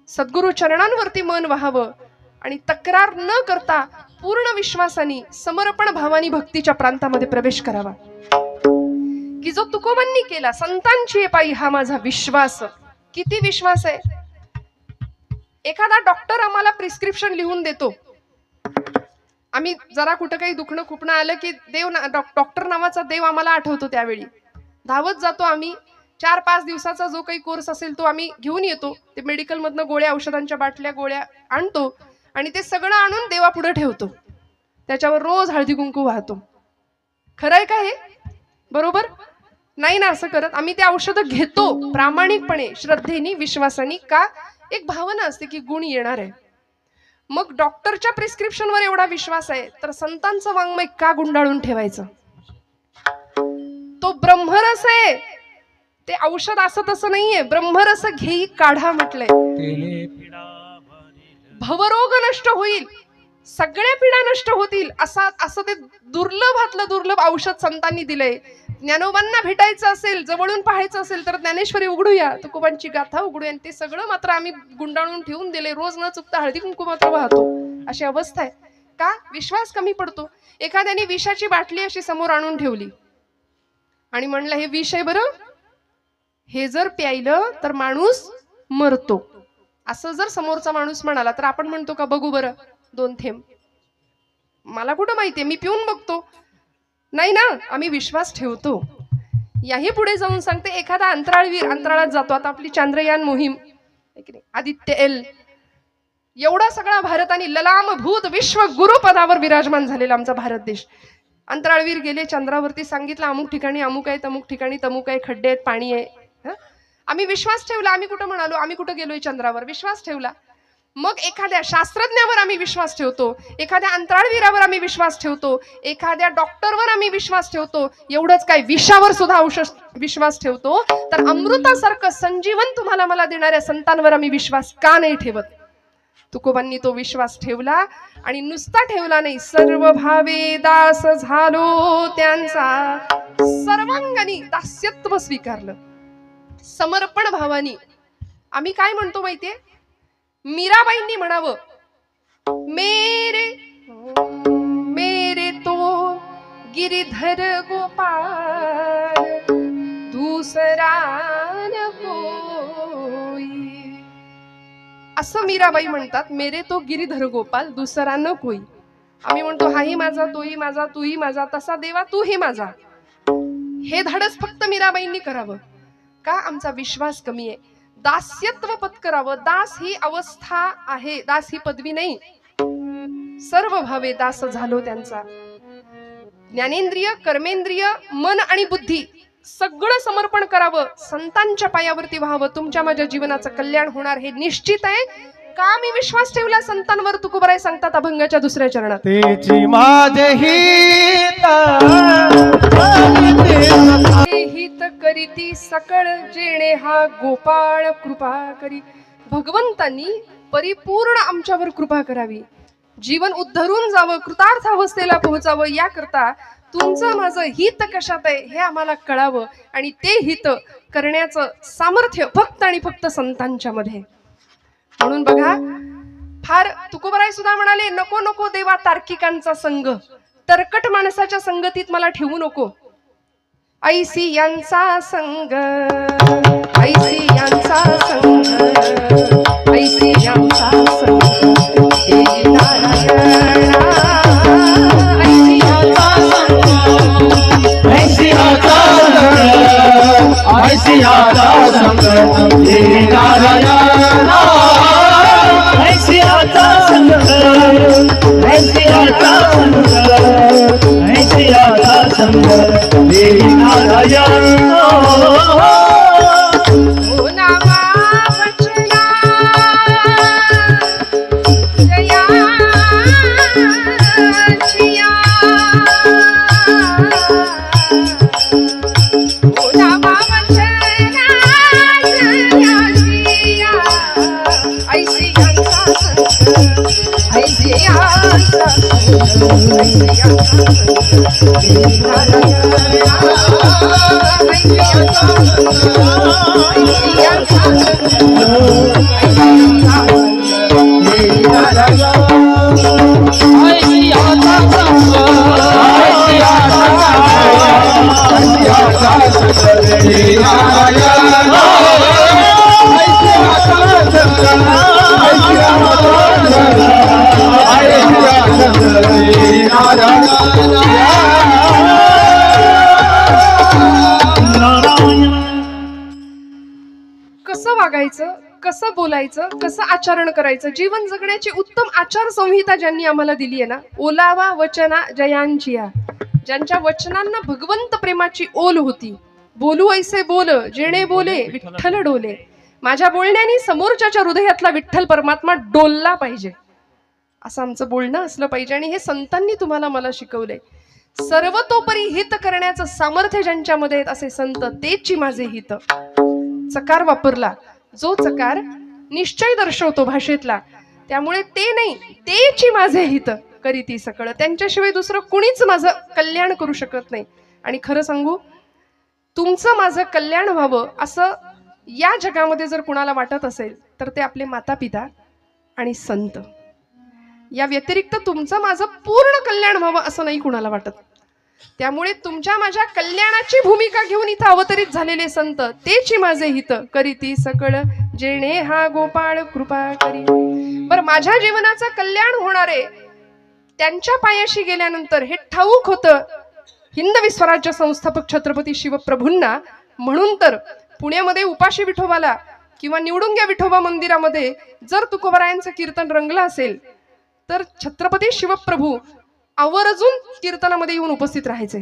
सद्गुरु चरणांवरती मन व्हावं, आणि तक्रार न करता पूर्ण विश्वासाने समर्पण भावानी भक्तीच्या प्रांतामध्ये प्रवेश करावा. की जो तुकोबांनी केला, संतांची पायी हा माझा विश्वास. किती विश्वास आहे? एखादा डॉक्टर आम्हाला प्रिस्क्रिप्शन लिहून देतो, आम्ही जरा कुठं काही दुखणं खुपणं आलं की डॉक्टर नावाचा देव आम्हाला आठवतो. त्यावेळी धावत जातो आम्ही, 4-5 दिवसाचा जो काही कोर्स असेल तो आम्ही घेऊन येतो. ते मेडिकल मधनं गोळ्या, औषधांच्या बाटल्या, गोळ्या आणतो आणि ते सगळं आणून देवापुढे ठेवतो. त्याच्यावर रोज हळदी कुंकू वाहतो. खरंय का हे? बरोबर नाही ना? असं करत आम्ही ते औषधं घेतो प्रामाणिकपणे, श्रद्धेने, विश्वासाने. का? एक भावना असते की गुण येणार आहे. मग डॉक्टरच्या प्रिस्क्रिप्शनवर एवढा विश्वास आहे तर संतांचं वाङ्मय का गुंडाळून ठेवायचं? तो ब्रह्मरस आहे, ते औषध असं तसं नाहीये. ब्रह्मरस घेई काढा म्हटलंय. भवरोग नष्ट होईल, सगळ्या पीडा नष्ट होतील, असं ते दुर्लभातलं दुर्लभ औषध संतांनी दिलंय. ज्ञानोबांना भेटायचं असेल, जवळून पाहायचं असेल तर ज्ञानेश्वरी उघडूया, तुकोबांची गाथा उघडूया. ते सगळं मात्र आम्ही गुंडाळून ठेवून दिले. रोज न चुकता हळदी कुंकू मात्र वाहतो. अशी अवस्था आहे. का? विश्वास कमी पडतो. एखाद्याने विषाची बाटली अशी समोर आणून ठेवली आणि म्हणलं हे विष आहे बरं, हे जर प्यायलं तर माणूस मरतो, असं जर समोरचा माणूस म्हणाला तर आपण म्हणतो का बघू बरं 2 थेंब? मला कुठं माहितीये, मी पिऊन बघतो. नाही ना, आम्ही विश्वास ठेवतो. याही पुढे जाऊन सांगते, एखादा अंतराळवीर अंतराळात जातो. आता आपली चांद्रयान मोहीम, आदित्य एल, एवढा सगळा भारत आणि ललामभूत विश्व गुरुपदावर विराजमान झालेला आमचा भारत देश. अंतराळवीर गेले चंद्रावरती, सांगितलं अमुक ठिकाणी अमुक आहे, तमुक ठिकाणी तमुक आहे, खड्डे आहेत, पाणी आहे. आम्ही विश्वास ठेवला. आम्ही कुठं म्हणालो, आम्ही कुठं गेलोय चंद्रावर? विश्वास ठेवला. मग एखाद्या शास्त्रज्ञावर आम्ही विश्वास ठेवतो, एखाद्या अंतराळवीरावर आम्ही विश्वास ठेवतो, एखाद्या डॉक्टरवर आम्ही विश्वास ठेवतो. एवढंच काय, विषावर सुद्धा विश्वास ठेवतो. तर अमृतासारखं संजीवन तुम्हाला मला देणाऱ्या संतांवर आम्ही विश्वास का नाही ठेवत? तुकोबांनी तो विश्वास ठेवला, आणि नुसता ठेवला नाही, सर्व भावे दास झालो त्यांचा, सर्वांगानी दास्यत्व स्वीकारलं, समर्पण भावानी. आम्ही काय म्हणतो माहितीये? मीराबाईंनी म्हणावं, मेरे मेरे तो गिरिधर गोपाल दूसरा न कोई. असं मीराबाई म्हणतात, मेरे तो गिरिधर गोपाल दूसरा न कोई. आम्ही म्हणतो हाही माझा, तोही माझा, तूही माझा, तसा देवा तूही माझा. हे धाडस फक्त मीराबाईंनी करावं. का? आमचा विश्वास कमी आहे. दास्यत्व पत्करावं. दास ही अवस्था आहे, दास ही पदवी नाही. सर्व भावे दास झालो त्यांचा. ज्ञानेंद्रिय, कर्मेंद्रिय, मन आणि बुद्धी सगळं समर्पण करावं, संतांच्या पायावरती व्हावं. तुमच्या माझ्या जीवनाचं कल्याण होणार हे निश्चित आहे. का? मी विश्वास ठेवला संतांवर. तुकोबाराय सांगतात अभंगाच्या 2ऱ्या चरणात, तेची माझे हित करीती सकळ जेणे हा गोपाळ कृपा करी. भगवंतांनी परिपूर्ण आमच्यावर कृपा करावी, जीवन उद्धरून जावं, कृतार्थ अवस्थेला पोहोचावं. याकरता तुमचं माझं हित कशात आहे हे आम्हाला कळावं, आणि ते हित करण्याचं सामर्थ्य फक्त आणि फक्त संतांच्या मध्ये. म्हणून बघा, फार तुकोबाराय सुद्धा म्हणाले, नको नको देवा तार्किकांचा संग, तरकट माणसाच्या संगतीत मला ठेवू नको. ऐसी यांचा संग, ऐसी यांचा संग, ऐसी यांचा संग, हे नारायणा. ऐसी यांचा संग, ऐसी आता संग हे नारायण. ऐसी आता संग, ऐसी आता संग, ऐसी आता संग हे नारायण. ओ नामा वचना जया जिया. ओ नामा वचना जया जिया. ऐसी यांचा संग, ऐसी यांचा संग, ऐसी यांचा संग हे नारायणा. ऐसी यांचा संग, ऐसी यांचा संग, ऐसी यांचा संग हे नारायण. ऐसी आता संग, ऐसी आता संग हे नारायण. ऐसी आता संग, ऐसी आता संग हे नारायण. कसं वागायचं, कसं बोलायचं, कसं आचरण करायचं, जीवन जगण्याची उत्तम आचार संहिता ज्यांनी आम्हाला दिली आहे ना, ओलावा वचना जयांचिया. ज्यांच्या वचनांना भगवंत प्रेमाची ओल होती. बोलू ऐसे बोल जेणे बोले विठ्ठल डोले. माझ्या बोलण्याने समोरच्याच्या हृदयातला विठ्ठल परमात्मा डोलला पाहिजे, असं आमचं बोलणं असलं पाहिजे. आणि हे संतांनी तुम्हाला मला शिकवलंय. सर्वतोपरी हित करण्याचं सामर्थ्य ज्यांच्यामध्ये आहेत असे संत, तेची माझे हित. चकार वापरला, जो चकार निश्चय दर्शवतो भाषेतला, त्यामुळे ते नाही, तेची माझे हित करीती सकळ. त्यांच्याशिवाय दुसरं कुणीच माझं कल्याण करू शकत नाही. आणि खरं सांगू, तुमचं माझं कल्याण व्हावं असं या जगामध्ये जर कुणाला वाटत असेल तर ते आपले माता पिता आणि संत. या व्यतिरिक्त तुमचं माझं पूर्ण कल्याण व्हावं असं नाही कुणाला वाटत. त्यामुळे तुमच्या माझ्या कल्याणाची भूमिका घेऊन इथं अवतरित झालेले संत, तेची माझे हित करीती सकळ जेणे हा गोपाळ कृपा करी. बरं, माझ्या जीवनाचं कल्याण होणारे त्यांच्या पायाशी गेल्यानंतर हे ठाऊक होतं हिंदवी स्वराज्य संस्थापक छत्रपती शिवप्रभूंना. म्हणून तर पुण्यामध्ये उपाशी विठोबाला किंवा निवडुंग्या विठोबा मंदिरामध्ये जर तुकोबारायांचं कीर्तन रंगलं असेल तर छत्रपती शिवप्रभू आवर्जून कीर्तनामध्ये येऊन उपस्थित राहायचे.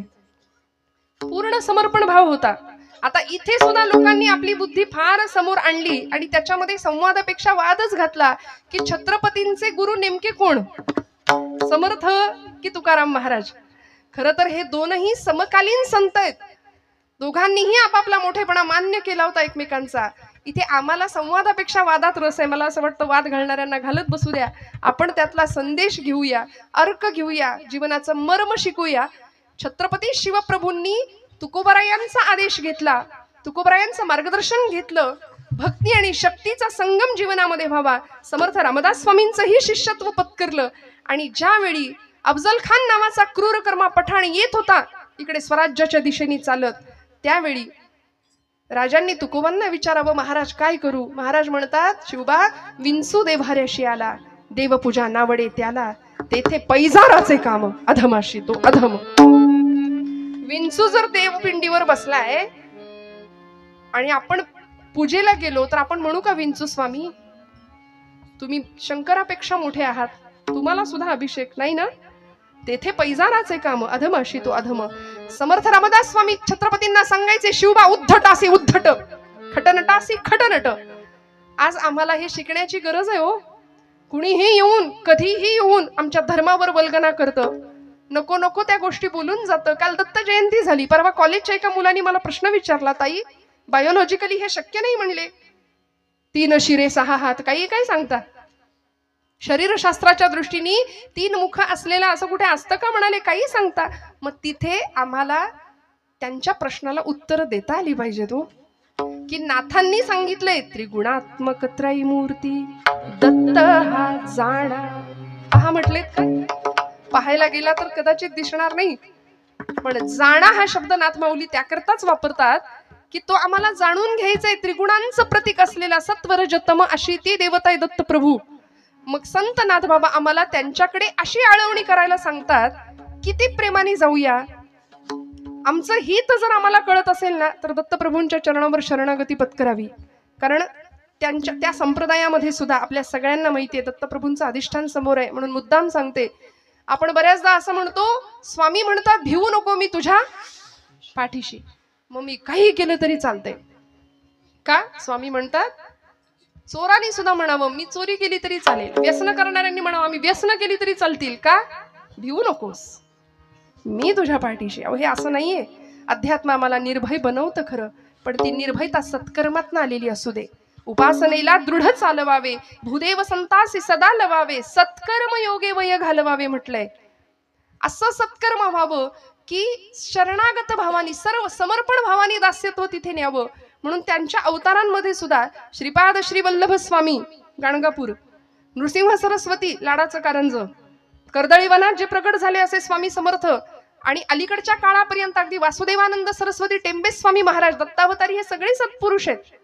पूर्ण समर्पण भाव होता. आता इथे सुद्धा लोकांनी आपली बुद्धी फार समोर आणली आणि त्याच्यामध्ये संवादापेक्षा वादच घातला की छत्रपतींचे गुरु नेमके कोण, समर्थ की तुकाराम महाराज. खरं तर हे दोनही समकालीन संत आहेत. दोघांनीही आपापला मोठेपणा मान्य केला होता एकमेकांचा. इथे आम्हाला संवादापेक्षा वादात रस आहे. मला असं वाटतं वाद घालणाऱ्यांना घालत बसू द्या, आपण त्यातला संदेश घेऊया, अर्क घेऊया, जीवनाचं मर्म शिकूया. छत्रपती शिवप्रभूंनी तुकोबारायांचा आदेश घेतला, तुकोबारायांचं मार्गदर्शन घेतलं. भक्ती आणि शक्तीचा संगम जीवनामध्ये व्हावा. समर्थ रामदास स्वामींचंही शिष्यत्व पत्करलं. आणि ज्यावेळी अफजल खान नावाचा क्रूरकर्मा पठाण येत होता इकडे स्वराज्याच्या दिशेने चालत, त्यावेळी राजांनी तुकोबांना विचारावं, महाराज काय करू. महाराज म्हणतात, शिवबा विंचू देव्हाऱ्याशी आला, देवपूजा नावडे त्याला, तेथे पैजाराचे काम अधमाशी तो अधम. विंचू जर देवपिंडीवर बसलाय आणि आपण पूजेला गेलो तर आपण म्हणू का, विंचू स्वामी तुम्ही शंकरापेक्षा मोठे आहात, तुम्हाला सुद्धा अभिषेक नाही ना, तेथे पैजाराचे काम अधमाशी तो अधम. समर्थ रामदास स्वामी छत्रपतींना सांगायचे, शिवबा उद्धटासी उद्धट, खटनटासी खटनट. आज आम्हाला हे शिकण्याची गरज आहे हो. कुणीही येऊन कधीही येऊन आमच्या धर्मावर वल्गना करतं, नको नको त्या गोष्टी बोलून जातं. काल दत्त जयंती झाली, परवा कॉलेजच्या एका मुलाने मला प्रश्न विचारला, ताई बायोलॉजिकली हे शक्य नाही म्हणले, 3 शिरे 6 हात, काही काय सांगता. शरीरशास्त्राच्या दृष्टीने 3 मुख असलेला असं कुठे असतं का म्हणाले, काही सांगता. मग तिथे आम्हाला त्यांच्या प्रश्नाला उत्तर देता आली पाहिजे तो, की नाथांनी सांगितलंय त्रिगुणात्मक त्रयमूर्ती दत्त हा जाणा. पहा म्हटलेत काय, पाहायला गेला तर कदाचित दिसणार नाही, पण जाणा हा शब्द नाथमाऊली त्याकरताच वापरतात की तो आम्हाला जाणून घ्यायचंय. त्रिगुणांचं प्रतीक असलेला सत्वरजतम अशी ती देवता आहे दत्त प्रभू. मग संत नाथबाबा आम्हाला त्यांच्याकडे अशी आळवणी करायला सांगतात, किती प्रेमाने जाऊया. आमचं हित जर आम्हाला कळत असेल ना तर दत्तप्रभूंच्या चरणावर शरणागती पत्करावी. कारण त्या संप्रदायामध्ये सुद्धा आपल्या सगळ्यांना माहिती आहे दत्तप्रभूंचं अधिष्ठान समोर आहे. म्हणून मुद्दाम सांगते, आपण बऱ्याचदा असं म्हणतो, स्वामी म्हणतात भिवू नको मी तुझ्या पाठीशी, मग मी काही केलं तरी चालतंय का? स्वामी म्हणतात चोरांनी सुद्धा म्हणावं मी चोरी केली तरी चालेल, व्यसन करणाऱ्यांनी म्हणावं आम्ही व्यसन केली तरी चालतील का? भिवू नकोस, मी तुझ्या पाठीशी. अहो हे असं नाहीये. अध्यात्म आम्हाला निर्भय बनवतं खरं, पण ती निर्भयता सत्कर्मातनं आलेली असू दे. उपासनेला दृढ चालवावे, भूदेव संतासी सदा लवावे, सत्कर्म योगे वय घालवावे म्हटलंय. असं सत्कर्म व्हावं की शरणागत भावानी, सर्व समर्पण भावानी दास्यत्व तिथे न्यावं. म्हणून त्यांच्या अवतारांमध्ये सुद्धा श्रीपाद श्री वल्लभ स्वामी गाणगापूर, नृसिंह सरस्वती लाडाचं कारंज, कर्दळीवनात जे प्रकट झाले असे स्वामी समर्थ, आणि अलीकडच्या काळापर्यंत अगदी वासुदेवानंद सरस्वती टेंबे स्वामी महाराज दत्तावतारी, हे सगळे सत्पुरुष आहेत.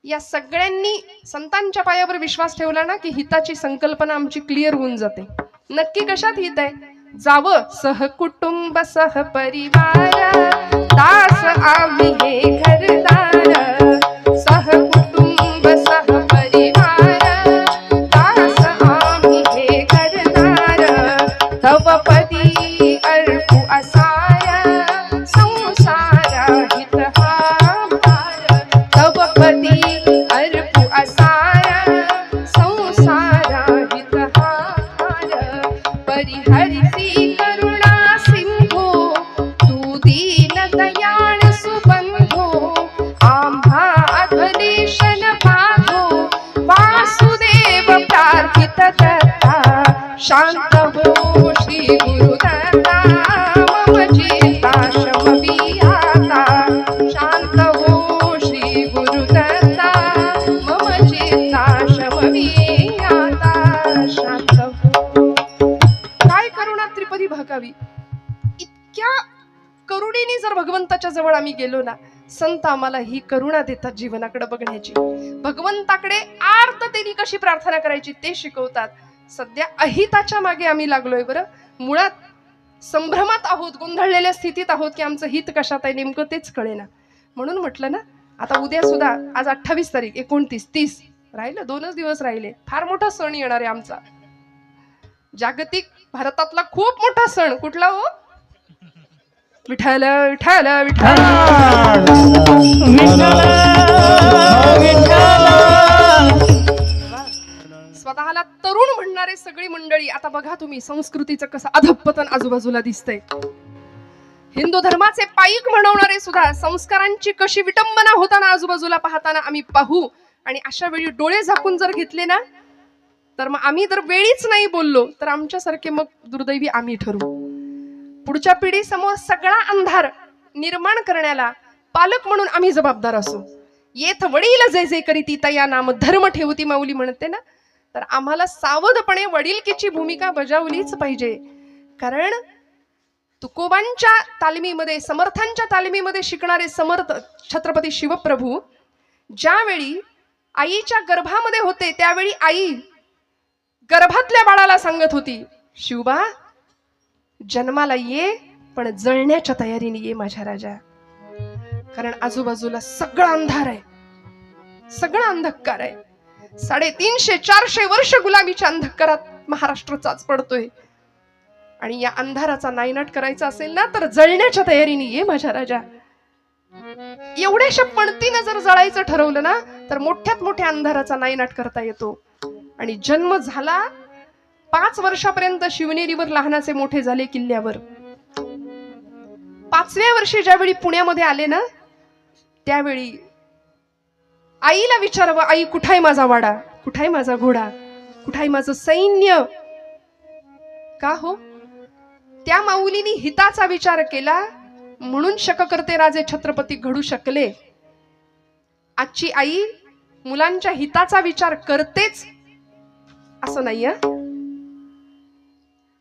या सगळ्यांनी संतांच्या पायावर विश्वास ठेवला ना की हिताची संकल्पना आमची क्लिअर होऊन जाते. नक्की कशात हित आहे? जावं सहकुटुंब सहपरिवार, दास आम्ही हे घरदार, सहकुटुंब सहपरिवार, दास आम्ही हे घरदार, तव पदी अर्पू असार, संसार हित हा भार, तव पदी अर्पू असार, संसार हित हा भार, परिहरिसी करुणा सिंधू, तू दीन दयाळ सुबंधू, आम्हा अधलेशन बाधो, वासुदेव प्रार्थित दत्ता, शांत हो श्री गुरुदत्ता, मम चित्ता शमवी आता, शांत हो श्री गुरुदत्ता, मम चित्ता शमवी आता, शांत हो. काय करुणा त्रिपदी भागावी. इतक्या करुणेने जर भगवंताच्या जवळ आम्ही गेलो ना, संत आम्हाला ही करुणा देतात जीवनाकडे बघण्याची, भगवंताकडे आर्ततेने कशी प्रार्थना करायची ते शिकवतात. सध्या अहिताच्या मागे आम्ही लागलोय बरं. मुळात संभ्रमात आहोत, गोंधळलेल्या स्थितीत आहोत की आमचं हित कशात आहे नेमकं तेच कळेना. म्हणून म्हटलं ना, आता उद्या सुद्धा, आज 28 तारीख, 29, 30 राहिलं, 2च दिवस राहिले. फार मोठा सण येणार आहे आमचा, जागतिक भारतातला खूप मोठा सण. कुठला हो? विठ्ठल विठ्ठल विठ्ठल. स्वतःला तरुण म्हणणारे सगळी मंडळी, आता बघा तुम्ही संस्कृतीचं कसं अधपतन आजूबाजूला दिसतंय. हिंदू धर्माचे पाईक म्हणवणारे सुद्धा संस्कारांची कशी विटंबना होताना आजूबाजूला पाहताना आम्ही पाहू. आणि अशा वेळी डोळे झाकून जर घेतले ना, तर मग आम्ही जर वेळीच नाही बोललो तर आमच्यासारखे मग दुर्दैवी आम्ही ठरू. पुढच्या पिढी समोर सगळा अंधार निर्माण करण्याला पालक म्हणून आम्ही जबाबदार असू. येथ वडील जे जे करीती तया नाम धर्म ठेवती माऊली म्हणते ना, तर आम्हाला सावधपणे वडीलकीची भूमिका बजावलीच पाहिजे. कारण तुकोबांच्या तालमीमध्ये, समर्थांच्या तालमीमध्ये शिकणारे समर्थ छत्रपती शिवप्रभू ज्यावेळी आईच्या गर्भामध्ये होते, त्यावेळी आई गर्भातल्या बाळाला सांगत होती, शिवबा जन्माला ये पण जळण्याच्या तयारीने ये माझ्या राजा. कारण आजूबाजूला सगळा अंधार आहे, सगळा अंधकार आहे. 350-400 वर्ष गुलामीच्या अंधकारात महाराष्ट्र चाच पडतोय. आणि या अंधाराचा नायनाट करायचा असेल ना, तर जळण्याच्या तयारीने ये माझ्या राजा. एवढ्याशा पणतीनं जर जळायचं ठरवलं ना, तर मोठ्यात मोठ्या अंधाराचा नायनाट करता येतो. आणि जन्म झाला, 5 वर्षापर्यंत शिवनेरीवर लहानाचे मोठे झाले किल्ल्यावर. 5व्या वर्षी ज्यावेळी पुण्यामध्ये आले ना, त्यावेळी आईला विचारावं, आई कुठाय माझा वाडा, कुठाय माझा घोडा, कुठाय माझं सैन्य. का हो? त्या माऊलीनी हिताचा विचार केला म्हणून शककर्ते राजे छत्रपती घडू शकले. आजची आई मुलांच्या हिताचा विचार करतेच असं नाहीये.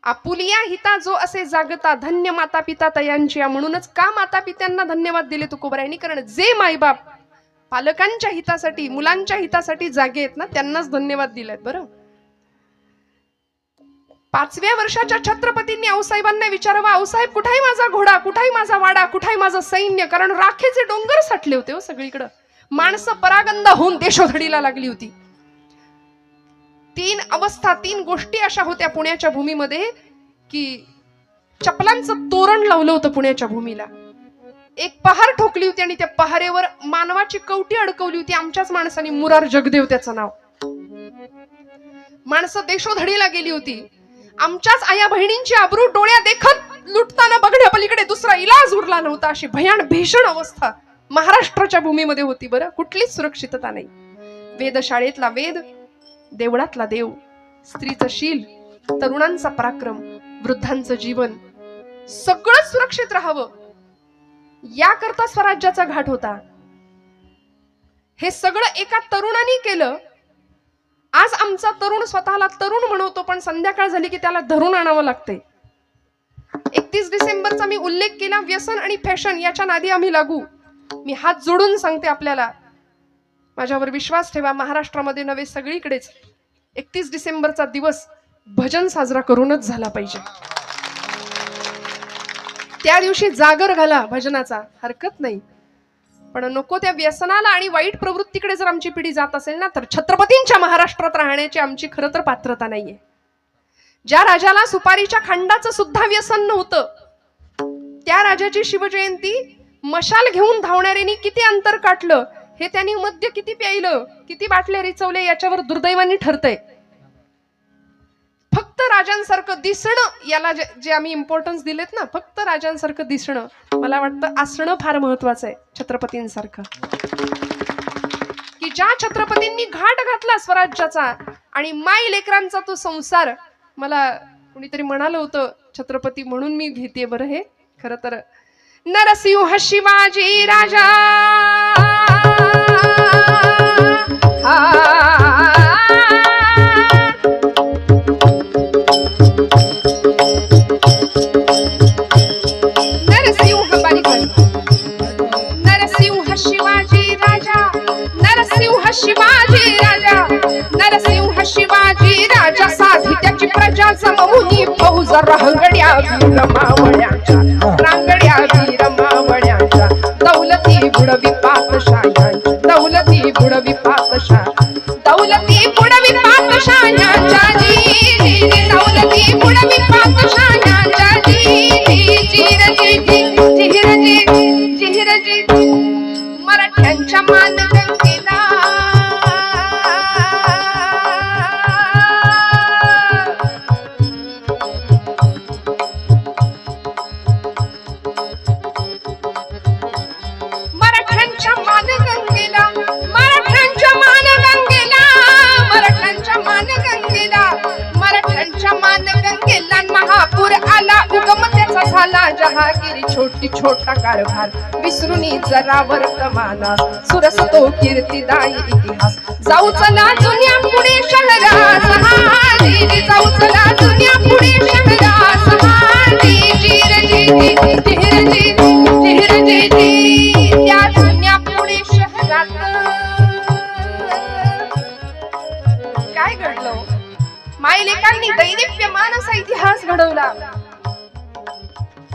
आपुलिया हिता जो असे जागता, धन्य माता पिता तयांची. म्हणूनच का माता पित्यांना धन्यवाद दिले तुकोबरायांनी? कारण जे मायबाप पालकांच्या हितासाठी, मुलांच्या हितासाठी जागे आहेत ना, त्यांनाच धन्यवाद दिलेत. बरं, 5व्या वर्षाच्या छत्रपतींनी आऊसाहेबांना विचारावं, आऊसाहेब कुठाही माझा घोडा, कुठाही माझा वाडा, कुठाही माझं सैन्य? कारण राखेचे डोंगर साठले होते हो सगळीकडं. माणसं परागंदा होऊन देशोधडीला लागली होती. 3 अवस्था, 3 गोष्टी अशा होत्या पुण्याच्या भूमीमध्ये की चपलांचं तोरण लावलं होतं पुण्याच्या भूमीला. एक पहार ठोकली होती आणि त्या पहारेवर मानवाची कवटी अडकवली होती. आमच्याच माणसाने, मुरार जगदेव त्याचं नाव. माणसं देशोधडीला गेली होती. आमच्याच आया बहिणींची आबरू डोळ्या देखत लुटताना बघण्यापलीकडे दुसरा इलाज उरला नव्हता. अशी भीषण अवस्था महाराष्ट्राच्या भूमीमध्ये होती. बरं, कुठलीच सुरक्षितता नाही. वेदशाळेतला वेद, देवळातला देव, स्त्रीचं शील, तरुणांचा पराक्रम, वृद्धांचं जीवन, सगळं सुरक्षित राहावं याकरता स्वराज्याचा घाट होता. हे सगळं एका तरुणाने केलं. आज आमचा तरुण स्वतःला तरुण म्हणवतो, पण संध्याकाळ झाली की त्याला धरून आणावं लागते. 31 डिसेंबरचा मी उल्लेख केला. व्यसन आणि फॅशन याच्या नादी आम्ही लागू. मी हात जोडून सांगते आपल्याला, माझ्यावर विश्वास ठेवा. महाराष्ट्रामध्ये नव्हे, सगळीकडेच 31 डिसेंबरचा दिवस भजन साजरा करूनच झाला पाहिजे. त्या दिवशी जागर घाला भजनाचा, हरकत नाही. पण नको त्या व्यसनाला आणि वाईट प्रवृत्तीकडे जर आमची पिढी जात असेल ना, तर छत्रपतींच्या महाराष्ट्रात राहण्याची आमची खरं तर पात्रता नाहीये. ज्या राजाला सुपारीच्या खांडाचं सुद्धा व्यसन नव्हतं, त्या राजाची शिवजयंती मशाल घेऊन धावणाऱ्यांनी किती अंतर काटलं, हे त्यांनी मद्य किती प्यायलं, किती बाटल्या रिचवले, याच्यावर दुर्दैवाने ठरतंय. फक्त राजांसारखं दिसणं, याला जे आम्ही इम्पॉर्टन्स दिलेत ना, फक्त राजांसारखं दिसणं, मला वाटतं असणं फार महत्वाचं आहे. छत्रपतींसारखं, की ज्या छत्रपतींनी घाट घातला स्वराज्याचा आणि माई लेकरांचा तो संसार. मला कुणीतरी म्हणालं होतं छत्रपती म्हणून मी घेते. बरं, हे खरं तर नरसिंह शिवाजी राजा शिवाजी राजा साधी त्याची प्रजा जमवून फौज रांगड्या वीर मावळ्याच्या, रांगड्या वीर मावळ्याच्या, दौलती बुडवी पातशाह्यांची, दौलती बुडवी पातशाह, दौलती बुडवी पातशाह्यांच्या जी, दौलती बुडवी पातशाह्यांच्या जी, जिहिरजी मराठ्यांच्या मानगंगेला झाला जहागिरी छोटी छोटा कारभार, विसरूनी जरा वर्तमाना सुरस तो कीर्तिदायी इतिहास. जाऊ चला जुन्या पुणे शहरात, जाऊ चला जुन्या पुणे शहरात, त्या जुन्या पुणे शहरात काय घडलं? मायलेकांनी दैदिप्यमान असा इतिहास घडवला.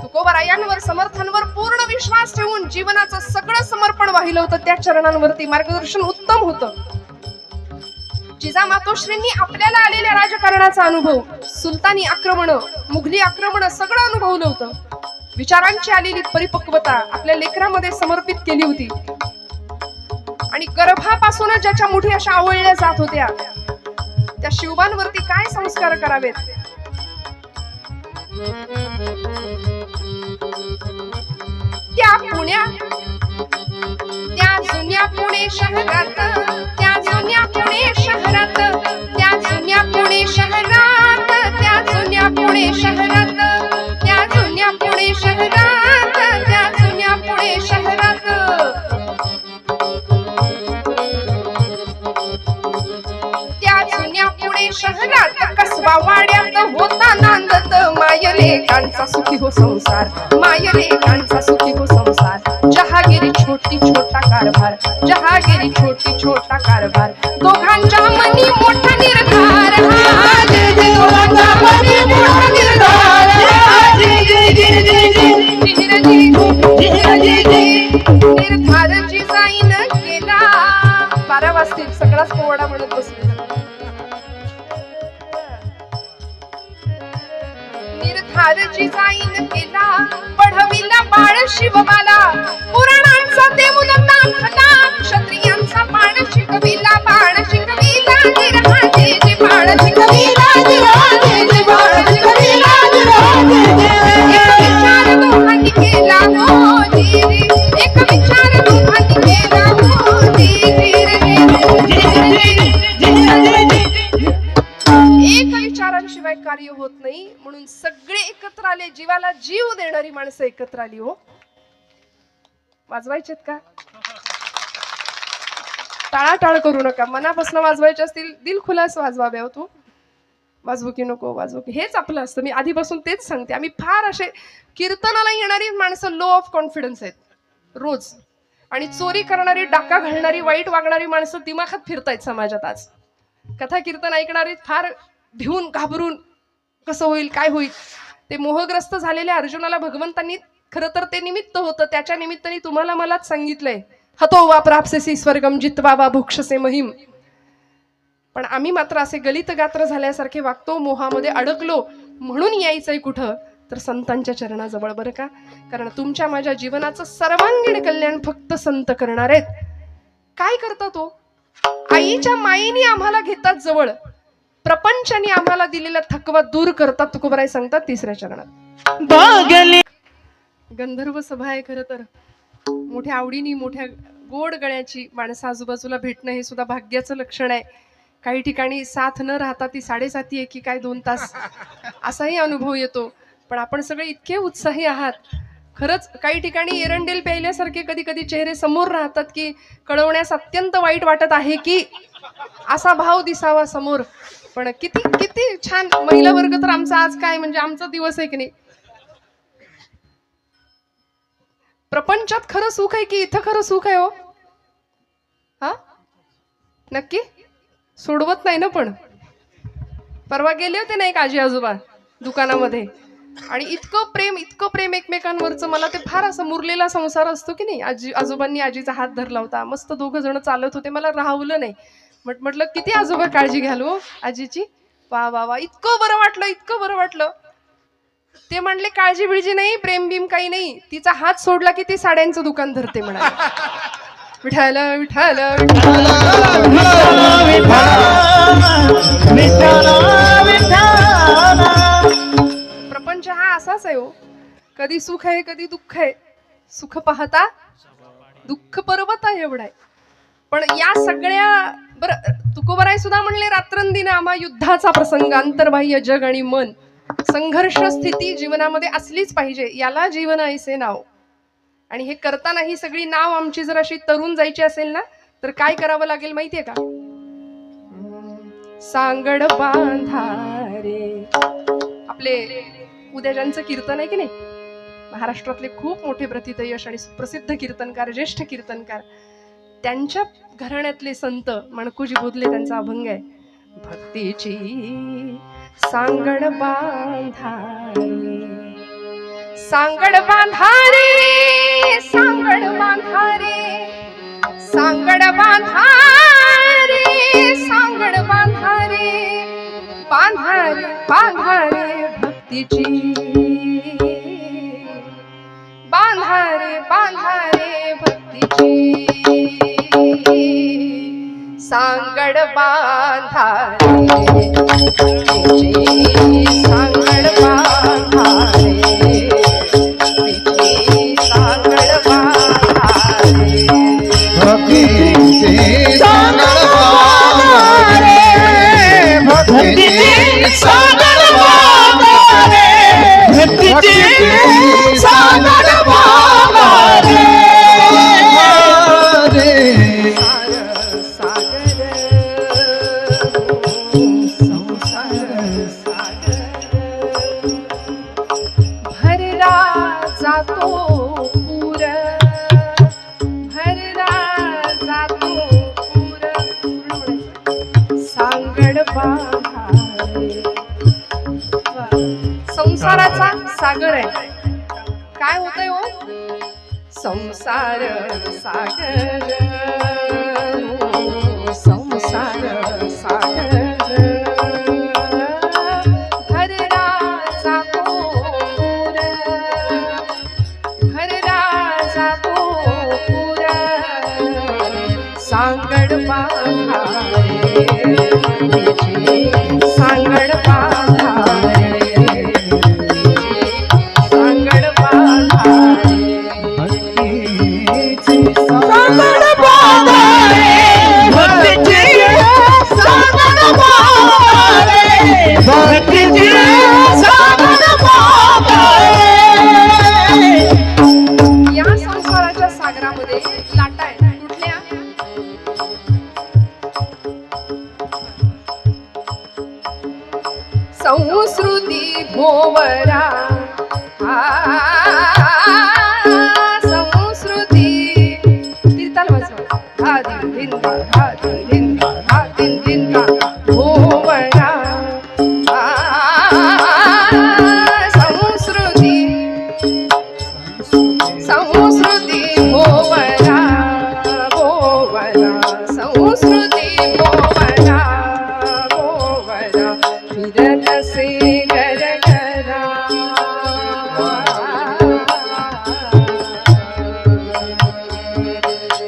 तुकोबरायांवर, समर्थांवर पूर्ण विश्वास ठेवून जीवनाचं सगळं समर्पण वाहिलं होतं. त्या चरणांवरती मार्गदर्शन उत्तम होतं. जिजामातोश्रींनी आपल्याला आलेल्या राजकारणाचा अनुभव, सुलतानी आक्रमण, मुघली आक्रमण सगळं अनुभवलं होतं. विचारांची आलेली परिपक्वता आपल्या लेकरामध्ये समर्पित केली होती. आणि गर्भापासूनच ज्याच्या मुठी अशा आवळल्या जात होत्या, त्या शिवबांवरती काय संस्कार करावेत? त्या जुन्या पुणे शहरात, त्या जुन्या पुणे शहरात, त्या जुन्या पुणे शहरात, त्या जुन्या पुणे शहरात, त्या जुन्या पुणे शहरात, त्या जुन्या पुणे शहरात, त्या जुन्या पुणे शहरात कसबा वाड्यात होता नांदत मायलेकांचा सुखी हो संसार, मायलेकांचा सुखी हो संसार. जहागिरी छोटी छोटा कारभार, जहागिरी छोटी छोटा कारभार. दोघांच्या मनी मोठा निर्धार, हा जय जय. दोघांच्या मनी मोठा निर्धार, हा जय जय जय जय जय. जिहिरजी जिहिरजी निर्धार जिजाईन केला. 12 वाजतील, सगळाच पोवाडा म्हणत बसले. निर्धार जिजाईन केला, पढविला बाळ शिवबाला. पुराणांचा देऊन दाखला, क्षत्रियांचा बाण शिकविला, बाण शिकविला. निर्हाजे जे बाळ शिकविला, निर्हाजे जे बाळ शिकविला, निर्हाजे जे. एक विचार दोघांनी केला हो धीरे, एक विचार दोघांनी केला हो धीरे. एक विचारांशिवाय कार्य होत नाही, म्हणून सगळे एकत्र आले. जीवाला जीव देणारी माणसं एकत्र आली हो. वाजवायचेत का? टाळाटाळ करू नका, मनापासून वाजवायचे असतील दिलखुलास वाजवाव्या. तू वाजवू की नको वाजवू की, हेच आपलं असतं. मी आधीपासून तेच सांगते. आम्ही फार असे कीर्तनाला येणारी माणसं लो ऑफ कॉन्फिडन्स आहेत रोज, आणि चोरी करणारी, डाका घालणारी, वाईट वागणारी माणसं दिमाखात फिरतायत समाजात आज. कथा कीर्तन ऐकणारी फार भिवून घाबरून कसं होईल काय होईल. ते मोहग्रस्त झालेल्या अर्जुनाला भगवंतांनी खरं तर ते निमित्त होतं, त्याच्या निमित्ताने तुम्हाला मलाच सांगितलंय, हतो वा प्राप्सेसी स्वर्गम जित्वा वा भुक्षसे महिम. पण आम्ही मात्र असे गलित गात्र झाल्यासारखे वागतो, मोहामध्ये अडकलो. म्हणून यायचंय कुठं तर संतांच्या चरणाजवळ, बरं का. कारण तुमच्या माझ्या जीवनाचं सर्वांगीण कल्याण फक्त संत करणार आहेत. काय करतात तो? आईच्या माईने आम्हाला घेतात जवळ, प्रपंचाने आम्हाला दिलेला थकवा दूर करतात. तुकोबराय सांगतात 3ऱ्या चरणात. गंधर्व सभा आहे खरं तर. मोठ्या आवडीनी, मोठ्या गोड गळ्याची माणसं आजूबाजूला भेटणं हे सुद्धा भाग्याचं लक्षण आहे. काही ठिकाणी साथ न राहता ती 7:30 आहे की काय 2 तास असाही अनुभव येतो. पण आपण सगळे इतके उत्साही आहात खरंच. काही ठिकाणी एरंडेल प्यायल्यासारखे कधी कधी चेहरे समोर राहतात की कळवण्यास अत्यंत वाईट वाटत आहे की असा भाव दिसावा समोर. पण किती किती छान महिला वर्ग तर आमचा आज काय म्हणजे आमचा दिवस आहे की नाही. प्रपंचात खरं सुख आहे की इथं खरं सुख आहे हो? हा नक्की सोडवत नाही ना. पण परवा गेले होते ना एक आजी आजोबा दुकानामध्ये, आणि इतकं प्रेम एकमेकांवरचं. मला ते फार असं मुरलेला संसार असतो की नाही. आजी आजोबांनी आजीचा हात धरला होता, मस्त 2 जण चालत होते. मला राहवलं नाही. म्हटलं किती आजोबा काळजी घ्याल हो आजीची. वा वा वा, इतकं बरं वाटलं, इतकं बरं वाटलं. ते म्हणले काळजी बिळजी नाही, प्रेम बिम काही नाही. तिचा हात सोडला की ती साड्यांचं दुकान धरते म्हणा. विठाल विठाल प्रपंच हा असाच आहे हो. कधी सुख आहे कधी दुःख आहे. सुख पाहता दुःख पर्वत आहे एवढा आहे. पण या सगळ्या बरं तुकोबराय सुद्धा म्हणले रात्रंदिन आम्हा युद्धाचा प्रसंग, अंतर्बाह्य जग आणि मन, संघर्ष स्थिती जीवनामध्ये असलीच पाहिजे. याला जीवन ऐसे नाव. आणि हे करताना ही सगळी नाव आमची जर अशी तरुण जायची असेल ना तर काय करावं लागेल माहितीये का? सांगड बांधा रे. आपले उद्या ज्यांचं कीर्तन आहे की नाही, महाराष्ट्रातले खूप मोठे प्रथितयश आणि सुप्रसिद्ध कीर्तनकार, ज्येष्ठ कीर्तनकार, त्यांच्या घराण्यातले संत मणकुजी बोधले, त्यांचा अभंग आहे, भक्तीची सांगड बांधा रे, सांगड बांधा रे, सांगड बांधा रे, सांगड बांधा रे, सांगड बांधा रे, बांधा रे, बांधा रे भक्तीची, बांधा रे भक्तीची, सांगड बांधा रे भक्तीची, सांगड बांधा रे भक्तीची, सांगड बांधा रे भक्तीची, सांगड बांधा रे भक्तीची, सांगड बांधा रे भक्तीची, सांगड बांधा रे सागर संसार सागर संसाराचा सागर आहे. काय होतंय हो? संसार सागर, संसार सागर, घरराचा कोपूर, घरराचा कोपूर, सांगड पाहारे, सांगड पाहारे, सांगड पाहारे, सांगड पाहारे, भक्तीची सांगड पाहारे, भक्तीची सांगड पाहारे. या संसाराच्या सागरामध्ये लाटा आहेत. कुठल्या? संस्कृती भोवरा, संस्कृती तीर्थाल वाजवा, हा दिन दिंदा, हा दिन दिंदा, हा दिन दिंदा, भोवरा, संस्कृती, संस्कृती भोवरा, भोवरा, संस्कृती भोवरा, भोवरा, फिरत से घर घरा,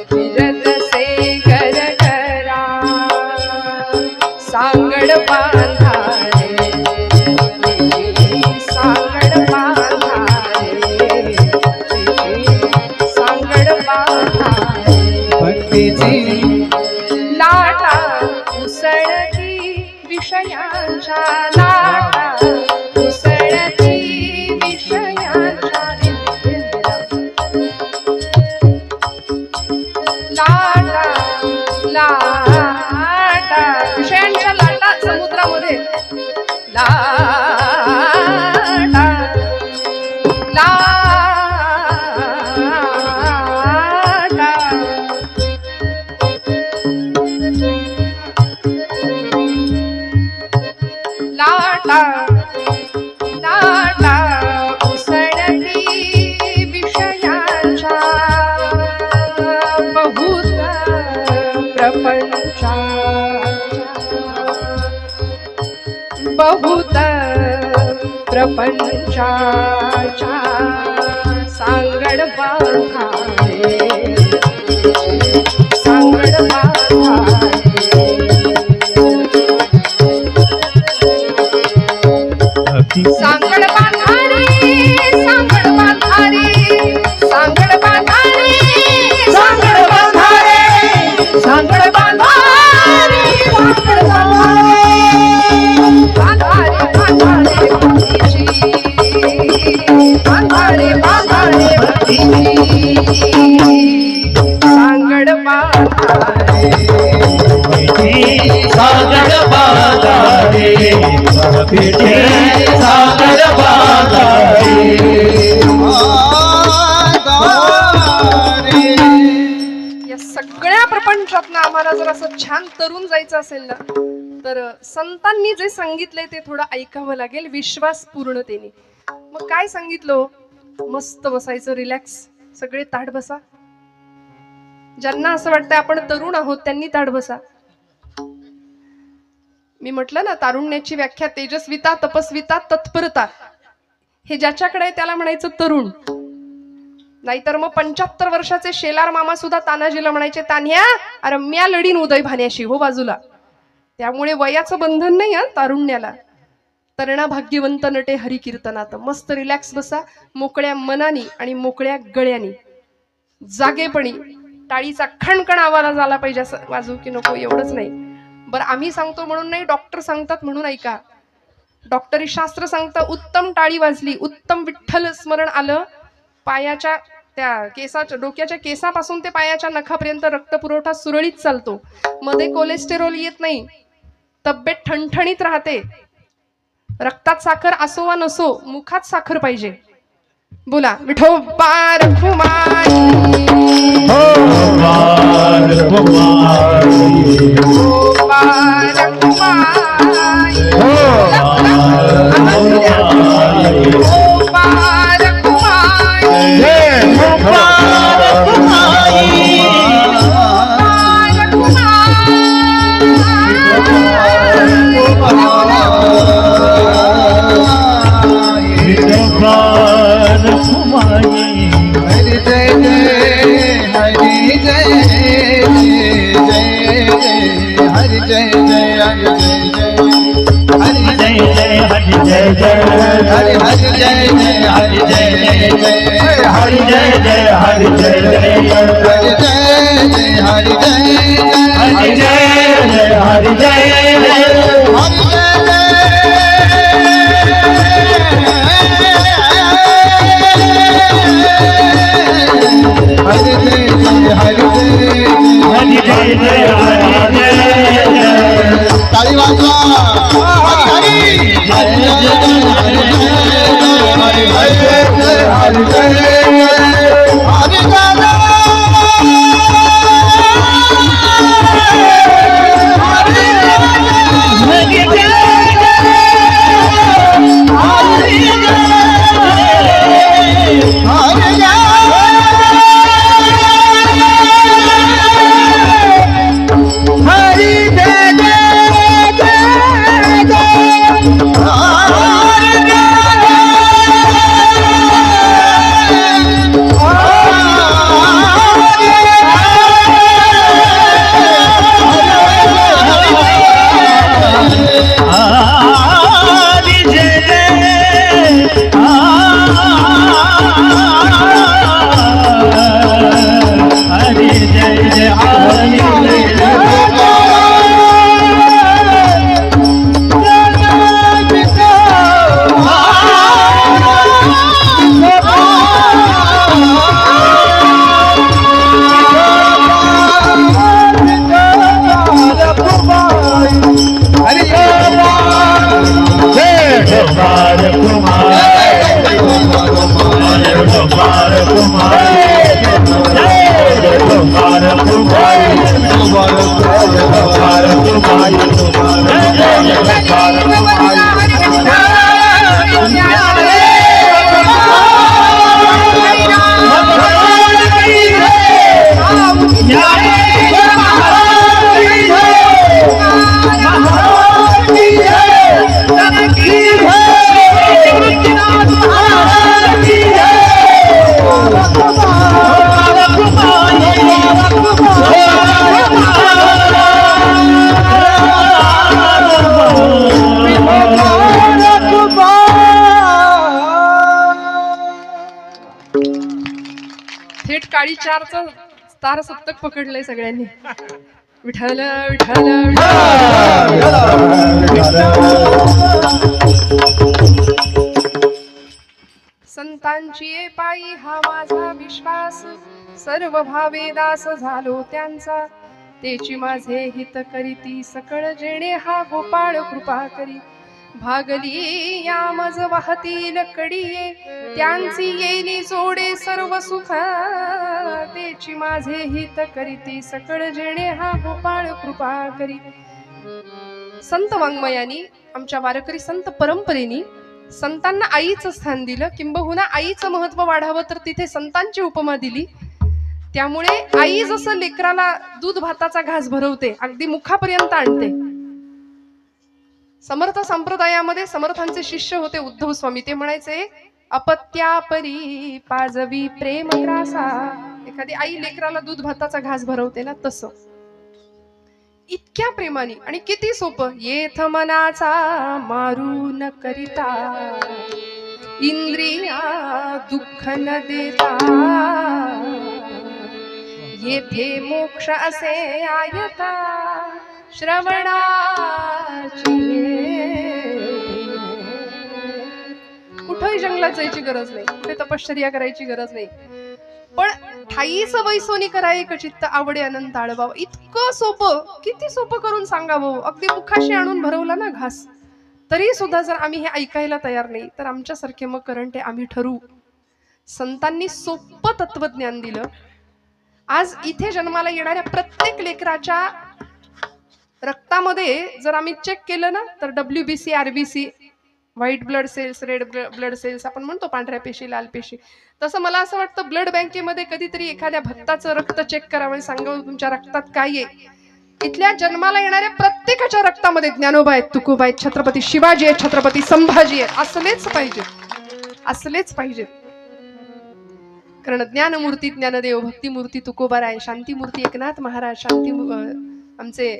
फिरत से घर घरा, सांगड बांधारे, सांगड बांधारे, सांगड बांधारे, भक्तीची लाटा उसळती विषयांच्या, लाटा उसळती विषयांच्या, लाटा लाटा विषयांच्या लाटा समुद्रामध्ये, लाटा लाटा, लाटा लाटा उसळती विषयांच्या, बहुत प्रपंचा, बहुत प्रपंचाच्या, सांगड बांधारे, सांगड बांधारे, सांगड बांधारे, सांगड बांधारे, सांगड बांधारे, सांगड बांधारे, सांगड बांधारे, सांगड बांधारे, बांधारे बांधारे भक्तीची, बांधारे बांधारे भक्तीची, सांगड बांधारे, सांगड बांधारे, भक्तीची सांगड बांधारे. या सगळ्या प्रपंचातनं आम्हाला जर असं छान तरुण जायचं असेल ना, तर संतांनी जे सांगितलंय ते थोडं ऐकावं लागेल विश्वास पूर्णतेने. मग काय सांगितलं? मस्त बसायचं, रिलॅक्स, सगळे ताठ बसा. ज्यांना असं वाटतंय आपण तरुण आहोत त्यांनी ताठ बसा. मी म्हटलं ना, तारुण्याची व्याख्या तेजस्विता, तपस्विता, तत्परता. हे ज्याच्याकडे आहे त्याला म्हणायचं तरुण. नाहीतर मग 75 वर्षाचे शेलार मामा सुद्धा तानाजीला म्हणायचे, तान्ह्या अरे म्या लढीन उदय भाण्याशी, हो बाजूला. त्यामुळे वयाचं बंधन नाही हा तारुण्याला. तरणा भाग्यवंत नटे हरिकीर्तनात. मस्त रिलॅक्स बसा, मोकळ्या मनानी आणि मोकळ्या गळ्यानी, जागेपणी. टाळीचा खणखण आवाज झाला पाहिजे, असं वाजू की नको एवढंच नाही. बरं, आम्ही सांगतो म्हणून नाही, डॉक्टर सांगतात म्हणून ऐका. डॉक्टरी शास्त्र सांगतं, उत्तम टाळी वाजली, उत्तम विठ्ठल स्मरण आलं, पायाच्या त्या केसाच्या, डोक्याच्या केसापासून ते पायाच्या नखापर्यंत रक्तपुरवठा सुरळीत चालतो, मध्ये कोलेस्टेरॉल येत नाही, तब्येत ठणठणीत राहते. रक्तात साखर असो वा नसो, मुखात साखर पाहिजे. बोला विठोबा रखुमाई, विठोबा रखुमाई. हरि हरि जय जय हरि जय जय हरि जय जय हरि जय जय हरि जय जय हरि जय हरि जय जय हरि जय हरि जय हरि जय ताली वाजवा हरि हरि जय हरि हरि जय हरि जय हरि थेट काळी चारचं तार सप्तक पकडलंय सगळ्यांनी. विठ्ठल विठ्ठल संतांची ये पायी हा माझा विश्वास, सर्व भावे दास झालो त्यांचा. तेची माझे हित करीती सकळ जेणे हा गोपाळ कृपा करी. भागली या मज वाहतील कडिये, त्यांची येली जोडे सर्व सुख. तेची माझे हित करीती सकळ जेणे हा गोपाळ कृपा करी. संत वाङ्मयानी, आमच्या वारकरी संत परंपरेनी संतांना आईचं स्थान दिलं, किंबहुना आईचं महत्व वाढावं तर तिथे संतांची उपमा दिली. त्यामुळे आई जसं लेकराला दूध भाताचा घास भरवते, अगदी मुखापर्यंत आणते. समर्थ संप्रदायामध्ये समर्थांचे शिष्य होते उद्धव स्वामी. ते म्हणायचे, अपत्यापरी पाजवी प्रेम ग्रासा. एखादी आई लेकराला दूध भाताचा घास भरवते ना, तसं इतक्या प्रेमाने. आणि किती सोपं. येथ मनाचा मारू न करिता, इंद्रिया दुःख न देता. येथे मोक्ष असे आयता, श्रवणाची. कुठेही जंगलात जायची गरज नाही, कुठे तपश्चर्या करायची गरज नाही. पण ठाईच वैसोनी कराय चित्त आवडे अनंत आळवावं. इतकं सोपं, किती सोपं करून सांगावं. अगदी मुखाशी आणून भरवला ना घास, तरी सुद्धा जर आम्ही हे ऐकायला तयार नाही तर आमच्यासारखे मग करंटे आम्ही ठरू. संतांनी सोपं तत्वज्ञान दिलं. आज इथे जन्माला येणाऱ्या प्रत्येक लेकराच्या रक्तामध्ये जर आम्ही चेक केलं ना, तर WBC, RBC, white blood cells, red blood cells आपण म्हणतो, पांढऱ्या पेशी, लाल पेशी. तसं मला असं वाटतं ब्लड बँकेमध्ये कधीतरी एखाद्या भक्ताचं रक्त चेक करावं आणि सांगावं तुमच्या रक्तात काय आहे. इथल्या जन्माला येणाऱ्या प्रत्येकाच्या रक्तामध्ये ज्ञानोबा आहेत, तुकोबा आहेत, छत्रपती शिवाजी आहेत, छत्रपती संभाजी आहेत. असलेच पाहिजे, असलेच पाहिजे. कारण ज्ञानमूर्ती ज्ञानदेव, भक्तिमूर्ती तुकोबाराय, शांतीमूर्ती एकनाथ महाराज, आमचे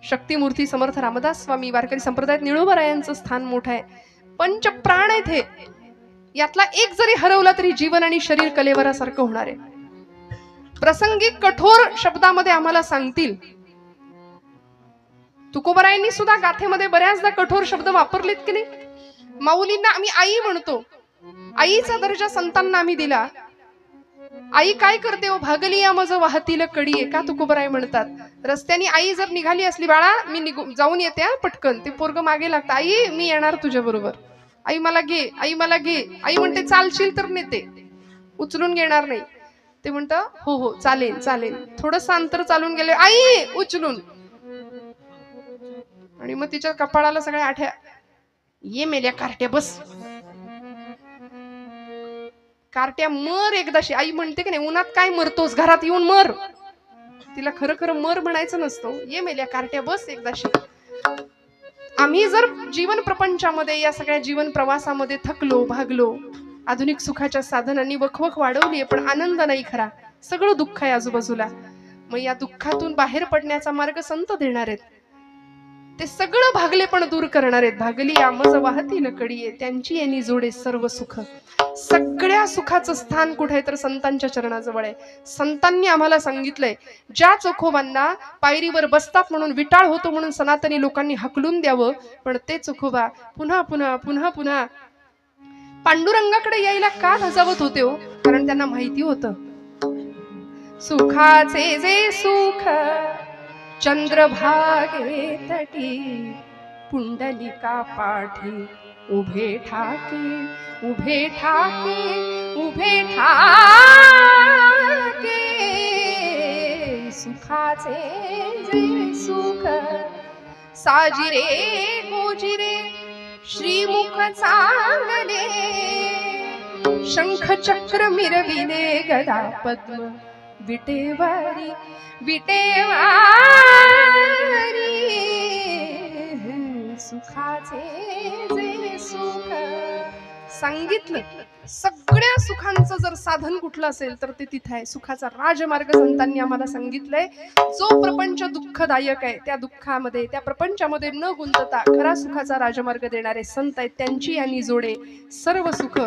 शक्तिमूर्ती समर्थ रामदास स्वामी. वारकरी संप्रदायात निळोबारायांचं स्थान मोठं आहे. पंचप्राण आहेत हे, यातला एक जरी हरवला तरी जीवन आणि शरीर कलेवरासारखं होणार आहे. प्रसंगी कठोर शब्दामध्ये आम्हाला सांगतील. तुकोबरायांनी सुद्धा गाथेमध्ये बऱ्याचदा कठोर शब्द वापरलेत की नाही. माऊलींना आम्ही आई म्हणतो, आईचा दर्जा संतांना आम्ही दिला. आई काय करते हो, भागली या मज वाहतील कडी आहे का तुकोबराय म्हणतात. रस्त्याने आई जर निघाली असली, बाळा मी जाऊन येते हा पटकन, ते पोरग मागे लागतं, आई मी येणार तुझ्या बरोबर, आई मला घे, आई मला घे. आई म्हणते चालशील तर नेते, उचलून घेणार नाही. ते म्हणतं हो हो चालेल चालेल. थोडंसं अंतर चालून गेले, आई उचलून, आणि मग तिच्या कपाळाला सगळ्या आठ्या, ये मेल्या कार्ट्या बस, कार्ट्या मर एकदाशी. आई म्हणते की नाही, उन्हात काय मरतोस, घरात येऊन मर. तिला खरं खरं मर म्हणायचं नसतं, ये मेल्या कार्ट्या बस एकदाशी. आम्ही जर जीवन प्रपंचामध्ये, या सगळ्या जीवन प्रवासामध्ये थकलो भागलो, आधुनिक सुखाच्या साधनांनी वखवख वाढवली, पण आनंद नाही खरा, सगळं दुःख आहे आजूबाजूला. मग या दुःखातून बाहेर पडण्याचा मार्ग संत देणार आहेत. ते सगळं भागले पण दूर करणार आहेत. भागली आमज वाहतील कडिये, त्यांची यांनी जोडे सर्व सुख. सगळ्या सुखाचं स्थान कुठे आहे तर संतांच्या चरणाजवळ आहे. संतांनी आम्हाला सांगितलंय, ज्या चोखोबांना पायरीवर बसतात म्हणून विटाळ होतो म्हणून सनातनी लोकांनी हकलून द्यावं, पण ते चोखोबा पुन्हा पुन्हा पुन्हा पुन्हा पांडुरंगाकडे यायला का धजावत होते हो, कारण त्यांना माहिती होतं सुखाचे जे सुख चंद्रभागे तटी, पुंडलिका पाठी उभे ठाके, उभे ठाके, उभे ठाके. सुखाचे जे सुख साजिरे गोजिरे श्रीमुख चांगले, शंख चक्र मिरविले गदा पद्म विटेवारी, विटेवारी. सुखाचे जे सुख सांगितलं. सगळ्या सुखांचं जर साधन कुठलं असेल तर ते तिथे आहे. सुखाचा राजमार्ग संतांनी आम्हाला सांगितलंय. जो प्रपंच दुःखदायक आहे, त्या दुःखामध्ये, त्या प्रपंचामध्ये न गुंतता खरा सुखाचा राजमार्ग देणारे संत आहेत. त्यांची यांनी जोडे सर्व सुख.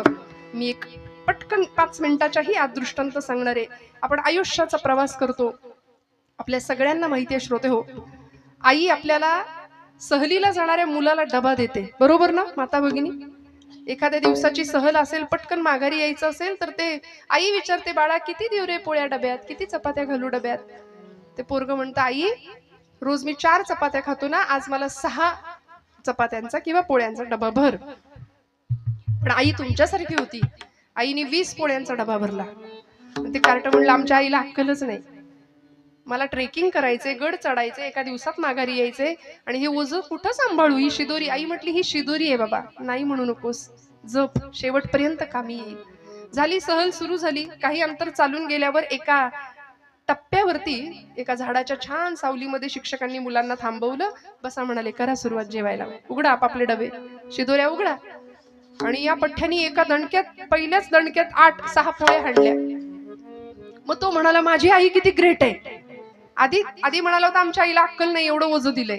मी एक पटकन 5 मिनिटाच्याही आत दृष्टांत सांगणार आहे. आपण आयुष्याचा प्रवास करतो, आपल्या सगळ्यांना माहिती आहे श्रोते हो, आई आपल्याला सहलीला जाणाऱ्या मुलाला डबा देते, बरोबर ना माता भगिनी. एखाद्या दिवसाची सहल असेल, पटकन माघारी यायचं असेल तर ते आई विचारते, बाळा किती देऊ रे पोळ्या डब्यात, किती चपात्या घालू डब्यात. ते पोरग म्हणतं, आई रोज मी 4 चपात्या खातो ना, आज मला 6 चपात्यांचा किंवा पोळ्यांचा डबा भर. पण आई तुमच्यासारखी होती, आईने 20 पोळ्यांचा डबा भरला. ते कार्ट म्हणलं, आमच्या आईला अक्कलच नाही, मला ट्रेकिंग करायचे, गड चढायचे, एका दिवसात माघारी यायचे, आणि हे ओझं कुठं सांभाळू, ही शिदोरी. आई म्हटली, ही शिदोरी आहे बाबा, नाही म्हणू नकोस, जप, शेवटपर्यंत कामी येईल. झाली सहल सुरू झाली. काही अंतर चालून गेल्यावर एका टप्प्यावरती एका झाडाच्या छान सावलीमध्ये शिक्षकांनी मुलांना थांबवलं. बसा म्हणाले, करा सुरुवात जेवायला, उघडा आपापले डबे, शिदोऱ्या उघडा. आणि या पठ्ठ्यानी एका दणक्यात, पहिल्याच दणक्यात 8-6 पोळ्या हाणल्या. मग तो म्हणाला, माझी आई किती ग्रेट आहे. आधी म्हणाला होता, आमच्या आईला अक्कल नाही, एवढं ओझं दिलंय.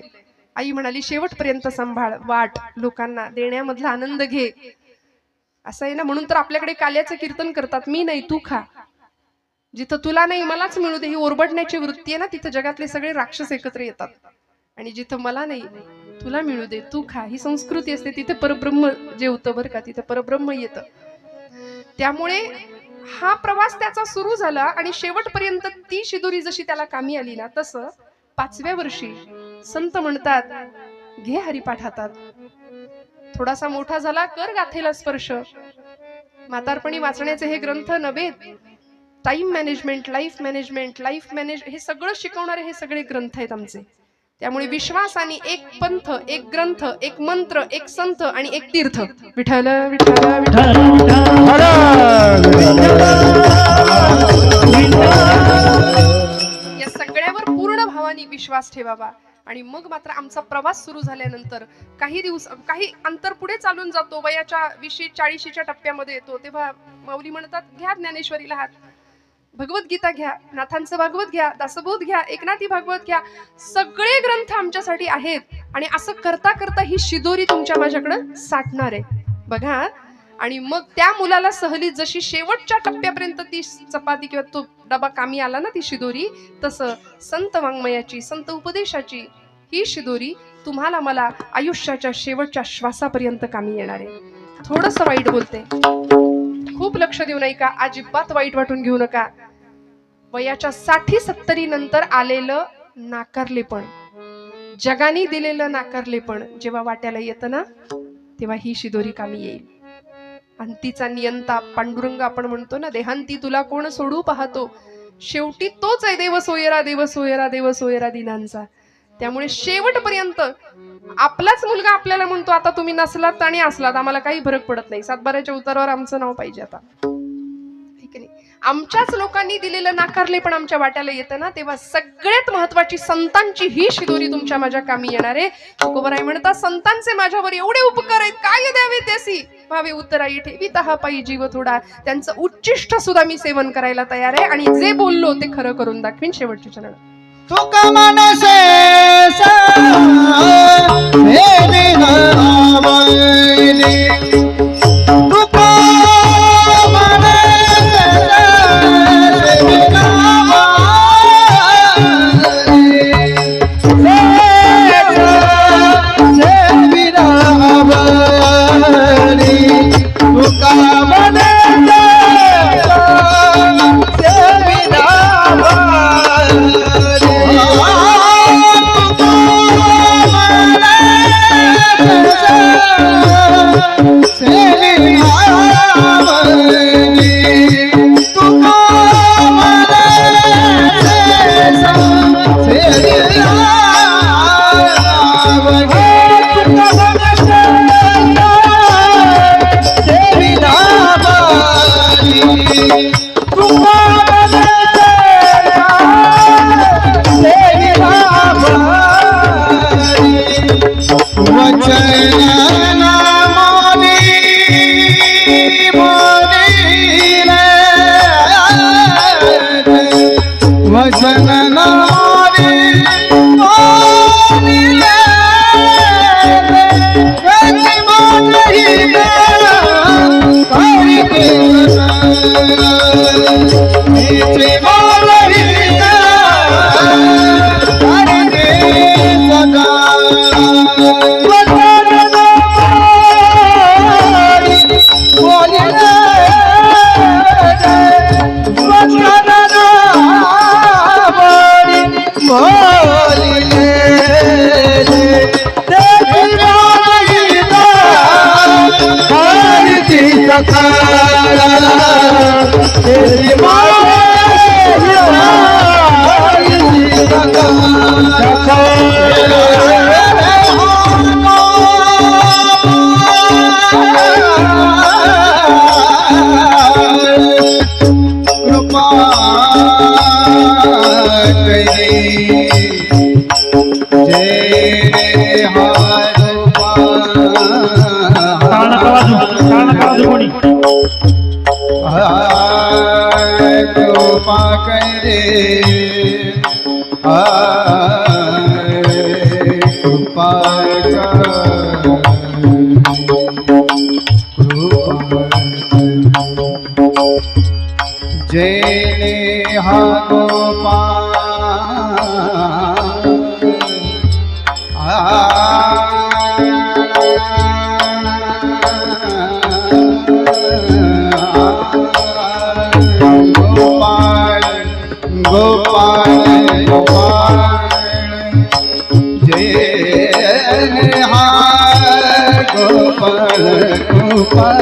आई म्हणाली, शेवटपर्यंत सांभाळ, वाट, लोकांना देण्यामधला आनंद घे. असं आहे ना, म्हणून तर आपल्याकडे काल्याचं कीर्तन करतात, मी नाही तू खा. जिथं तुला नाही मलाच मिळू दे, ही ओरबडण्याची वृत्ती आहे ना, तिथं जगातले सगळे राक्षस एकत्र येतात. आणि जिथं मला नाही तुला मिळू दे, तू खा, ही संस्कृती असते. तिथे परब्रह्म जेवतं बरं का, तिथे परब्रह्म येतं. त्यामुळे हा प्रवास त्याचा सुरू झाला आणि शेवटपर्यंत ती शिदोरी जशी त्याला कामी आली ना, तसं 5व्या वर्षी संत म्हणतात, घे हरिपाठ हातात. थोडासा मोठा झाला, कर गाथेला स्पर्श. म्हातारपणी वाचण्याचे हे ग्रंथ नव्हे, टाइम मॅनेजमेंट, लाईफ मॅनेजमेंट, हे सगळं शिकवणारे हे सगळे ग्रंथ आहेत आमचे. त्यामुळे विश्वासाने एक पंथ, एक ग्रंथ, एक मंत्र, एक संत आणि एक तीर्थ. विठ्ठल विठ्ठल विठ्ठल. या सगळ्यावर पूर्ण भावाने विश्वास ठेवावा. आणि मग मात्र आमचा प्रवास सुरू झाल्यानंतर काही अंतर पुढे चालून जातो, वयाच्या 20-40च्या टप्प्यामध्ये येतो, तेव्हा माऊली म्हणतात, घ्या ज्ञानेश्वरीला हात, भगवद्गीता घ्या, नाथांचं भागवत घ्या, दासबोध घ्या, एकनाथी भागवत घ्या, सगळे ग्रंथ आमच्यासाठी आहेत. आणि असं करता करता ही शिदोरी तुमच्या माझ्याकडे साठणार आहे. बघा. आणि मग त्या मुलाला सहली जशी शेवटच्या टप्प्यापर्यंत ती चपाती किंवा तो डबा कामी आला ना, ती शिदोरी, तसं संत वाङ्मयाची, संत उपदेशाची ही शिदोरी तुम्हाला मला आयुष्याच्या शेवटच्या श्वासापर्यंत कामी येणार आहे. थोडस वाईट बोलते, खूप लक्ष देऊ नये का, अजिबात वाईट वाटून घेऊ नका. वयाच्या 60-70 नंतर आलेलं नाकारलेपण, जगाने दिलेलं नाकारलेपण जेव्हा वाट्याला येतं ना, तेव्हा ही शिदोरी कामी येईल. आणि तिचा नियंता पांडुरंग आपण म्हणतो ना, देहांती तुला कोण सोडू पाहतो, शेवटी तोच आहे देव सोयरा, देव सोयरा, देव सोयरा दिनांचा. त्यामुळे शेवटपर्यंत आपलाच मुलगा आपल्याला म्हणतो, आता तुम्ही नसलात आणि असलात आम्हाला काही फरक पडत नाही, सातबाऱ्याच्या उतारावर आमचं नाव पाहिजे आता. आमच्याच लोकांनी दिलेलं नाकारले पण आमच्या वाट्याला येतं ना, तेव्हा सगळ्यात महत्वाची संतांची ही शिदोरी तुमच्या माझ्या कामी येणार आहे. तुकोबराय म्हणतात, संतांचे माझ्यावर एवढे उपकार आहेत, काय द्यावे त्यासी व्हावे उत्तराई ठेवीत हा पायी जीव थोडा. त्यांचं उच्चिष्ट सुद्धा मी सेवन करायला तयार आहे आणि जे बोललो ते खरं करून दाखवीन. शेवटचे चरण. तुका मनसे जय हा गोपाल गोपाल जय हा गोपाल गोपाल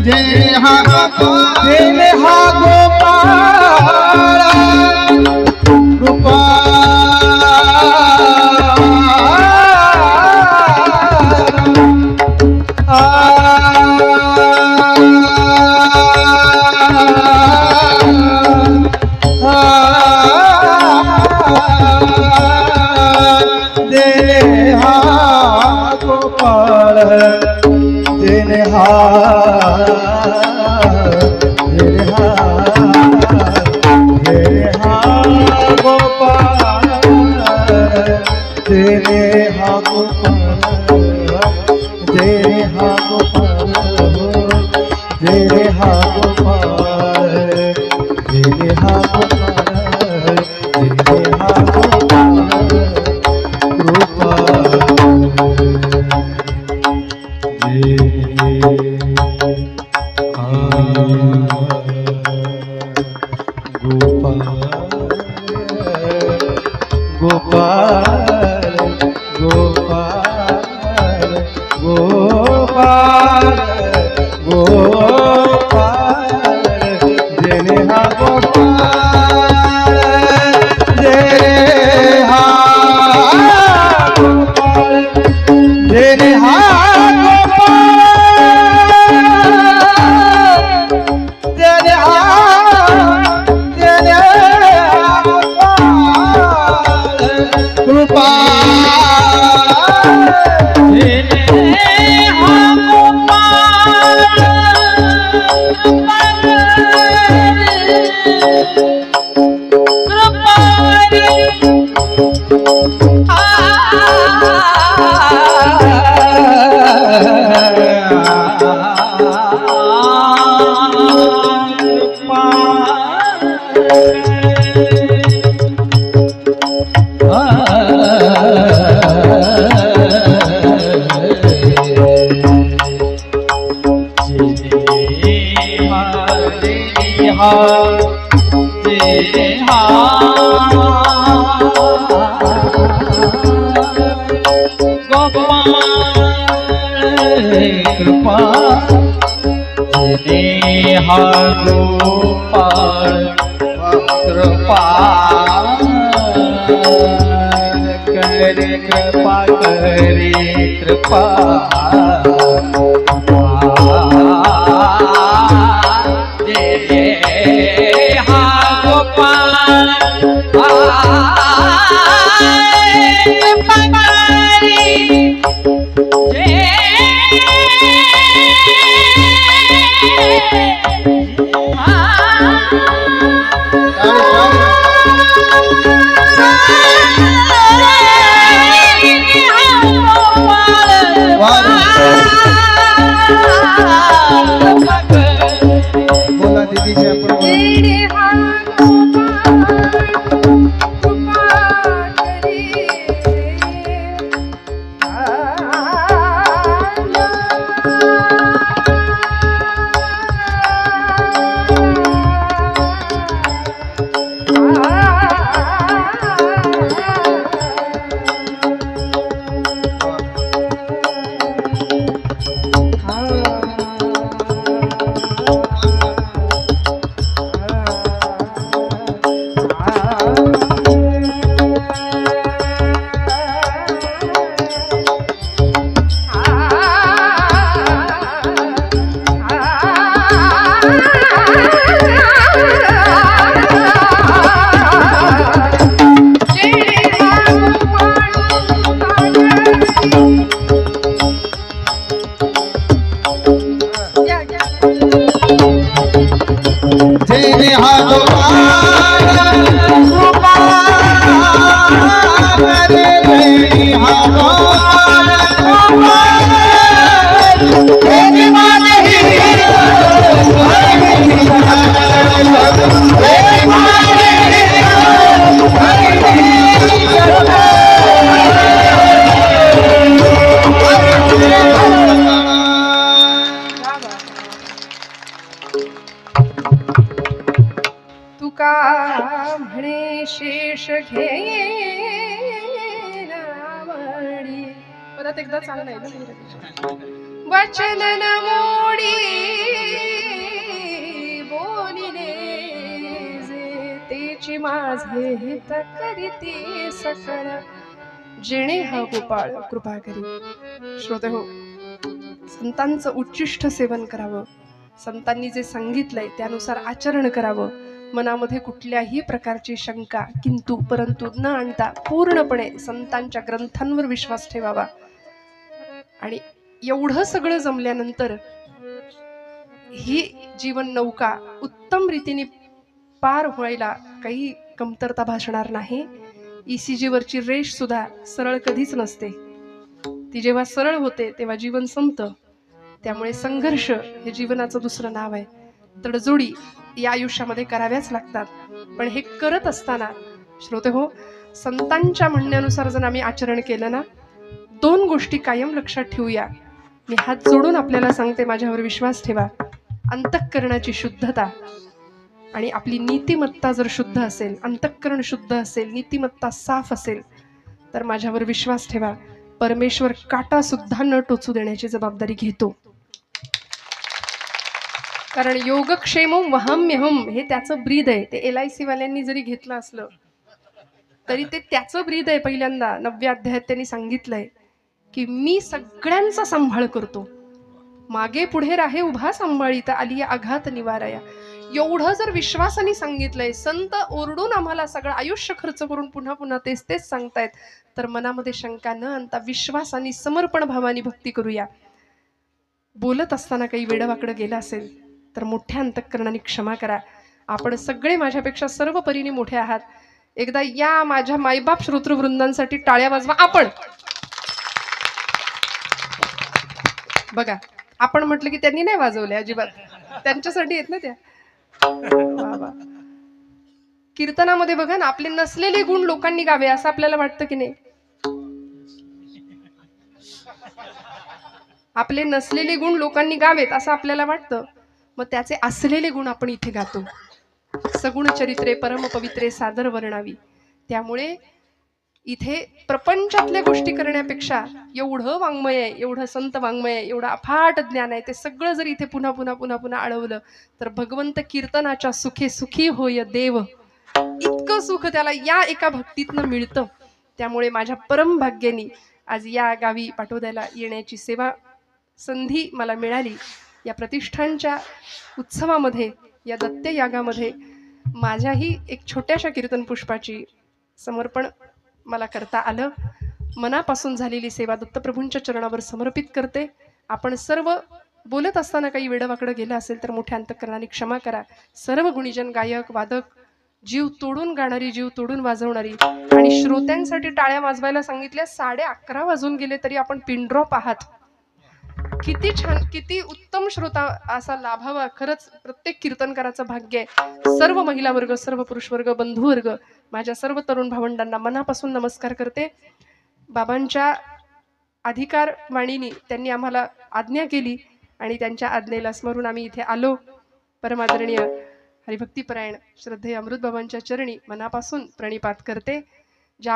जय हा गोपाळ जय हा गोपाळ कृपा म्हणे शेष घे नावडी. परत एकदा चांगलं आहे ना. वचन न मोडी बोलिले जे तेची माझे हित करीती सकळ जेणे हा गोपाळ कृपा करी. श्रोते हो, संतांचं उच्चिष्ट सेवन करावं, संतांनी जे सांगितलंय त्यानुसार आचरण करावं, मनामध्ये कुठल्याही प्रकारची शंका किंतु परंतु न आणता पूर्णपणे संतांच्या ग्रंथांवर विश्वास ठेवावा. आणि एवढं सगळं जमल्यानंतर ही जीवन नौका उत्तम रीतीने पार व्हायला काही कमतरता भासणार नाही. ECG वरची रेष सुद्धा सरळ कधीच नसते, ती जेव्हा सरळ होते तेव्हा जीवन संपतं. त्यामुळे संघर्ष हे जीवनाचं दुसरं नाव आहे. तडजोडी या आयुष्यामध्ये कराव्याच लागतात. पण हे करत असताना श्रोते हो, संतांच्या म्हणण्यानुसार जर आम्ही आचरण केलं ना, 2 गोष्टी कायम लक्षात ठेवूया. मी हात जोडून आपल्याला सांगते, माझ्यावर विश्वास ठेवा. अंतःकरणाची शुद्धता आणि आपली नीतिमत्ता जर शुद्ध असेल, अंतःकरण शुद्ध असेल, नीतिमत्ता साफ असेल, तर माझ्यावर विश्वास ठेवा, परमेश्वर काटा सुद्धा न टोचू देण्याची जबाबदारी घेतो. कारण योगक्षेमं वहाम्यहम हे त्याचं ब्रीद आहे. ते LIC वाल्यांनी जरी घेतलं असलं तरी ते त्याचं ब्रीद आहे. पहिल्यांदा 9व्या अध्यायात त्यांनी सांगितलंय की मी सगळ्यांचा सांभाळ करतो, मागे पुढे राहे उभा सांभाळीता आली आघात निवाराया. एवढं जर विश्वासाने सांगितलंय, संत ओरडून आम्हाला सगळं आयुष्य खर्च करून पुन्हा पुन्हा तेच तेच सांगतायत, तर मनामध्ये शंका न आणता विश्वासाने समर्पण भावाने भक्ती करूया. बोलत असताना काही वेडवाकडं गेलं असेल तर मोठ्या अंतःकरणाने क्षमा करा. आपण सगळे माझ्यापेक्षा सर्व परीने मोठे आहात. एकदा या माझ्या मायबाप श्रोतृवृंदांसाठी टाळ्या वाजवा. आपण बघा, आपण म्हटलं की त्यांनी नाही वाजवल्या अजिबात, त्यांच्यासाठी येत ना त्या. वा वा. कीर्तनामध्ये बघा ना, आपले नसलेले गुण लोकांनी गावे असं आपल्याला वाटतं की नाही? आपले नसलेले गुण लोकांनी गावेत असं आपल्याला वाटतं. मग त्याचे असलेले गुण आपण इथे गातो. सगुण चरित्रे परम पवित्रे सादर वर्णावी. त्यामुळे इथे प्रपंचातल्या गोष्टी करण्यापेक्षा एवढं वाङ्मय आहे, एवढं संत वाङ्मय आहे, एवढं अफाट ज्ञान आहे, ते सगळं जर इथे पुन्हा पुन्हा पुन्हा पुन्हा आळवलं तर भगवंत कीर्तनाच्या सुखे सुखी होय देव, इतकं सुख त्याला या एका भक्तीतनं मिळतं. त्यामुळे माझ्या परम भाग्यानी आज या गावी पाटोद्याला येण्याची सेवा संधी मला मिळाली. या प्रतिष्ठानच्या उत्सवामध्ये, या दत्त यागामध्ये माझ्याही एक छोट्याशा कीर्तन पुष्पाची समर्पण मला करता आलं. मनापासून झालेली सेवा दत्तप्रभूंच्या चरणावर समर्पित करते. आपण सर्व बोलत असताना काही वेडवाकडं गेलं असेल तर मोठ्या अंतःकरणाने क्षमा करा. सर्व गुणीजन, गायक, वादक, जीव तोडून गाणारी, जीव तोडून वाजवणारी, आणि श्रोत्यांसाठी टाळ्या वाजवायला सांगितल्या. 11:30 वाजून गेले तरी आपण पिन ड्रॉप आहात. किती छान, किती उत्तम श्रोता असा लाभावा. खरंच प्रत्येक कीर्तनकाराचं भाग्य आहे. सर्व महिला वर्ग, सर्व पुरुष वर्ग, बंधू वर्ग, माझ्या सर्व तरुण भावंडांना मनापासून नमस्कार करते. बाबांच्या अधिकार वाणीने त्यांनी आम्हाला आज्ञा केली आणि त्यांच्या आज्ञेला स्मरून आम्ही इथे आलो. परमादरणीय हरिभक्तीपरायण श्रद्धेय अमृत बाबांच्या चरणी मनापासून प्रणिपात करते. ज्या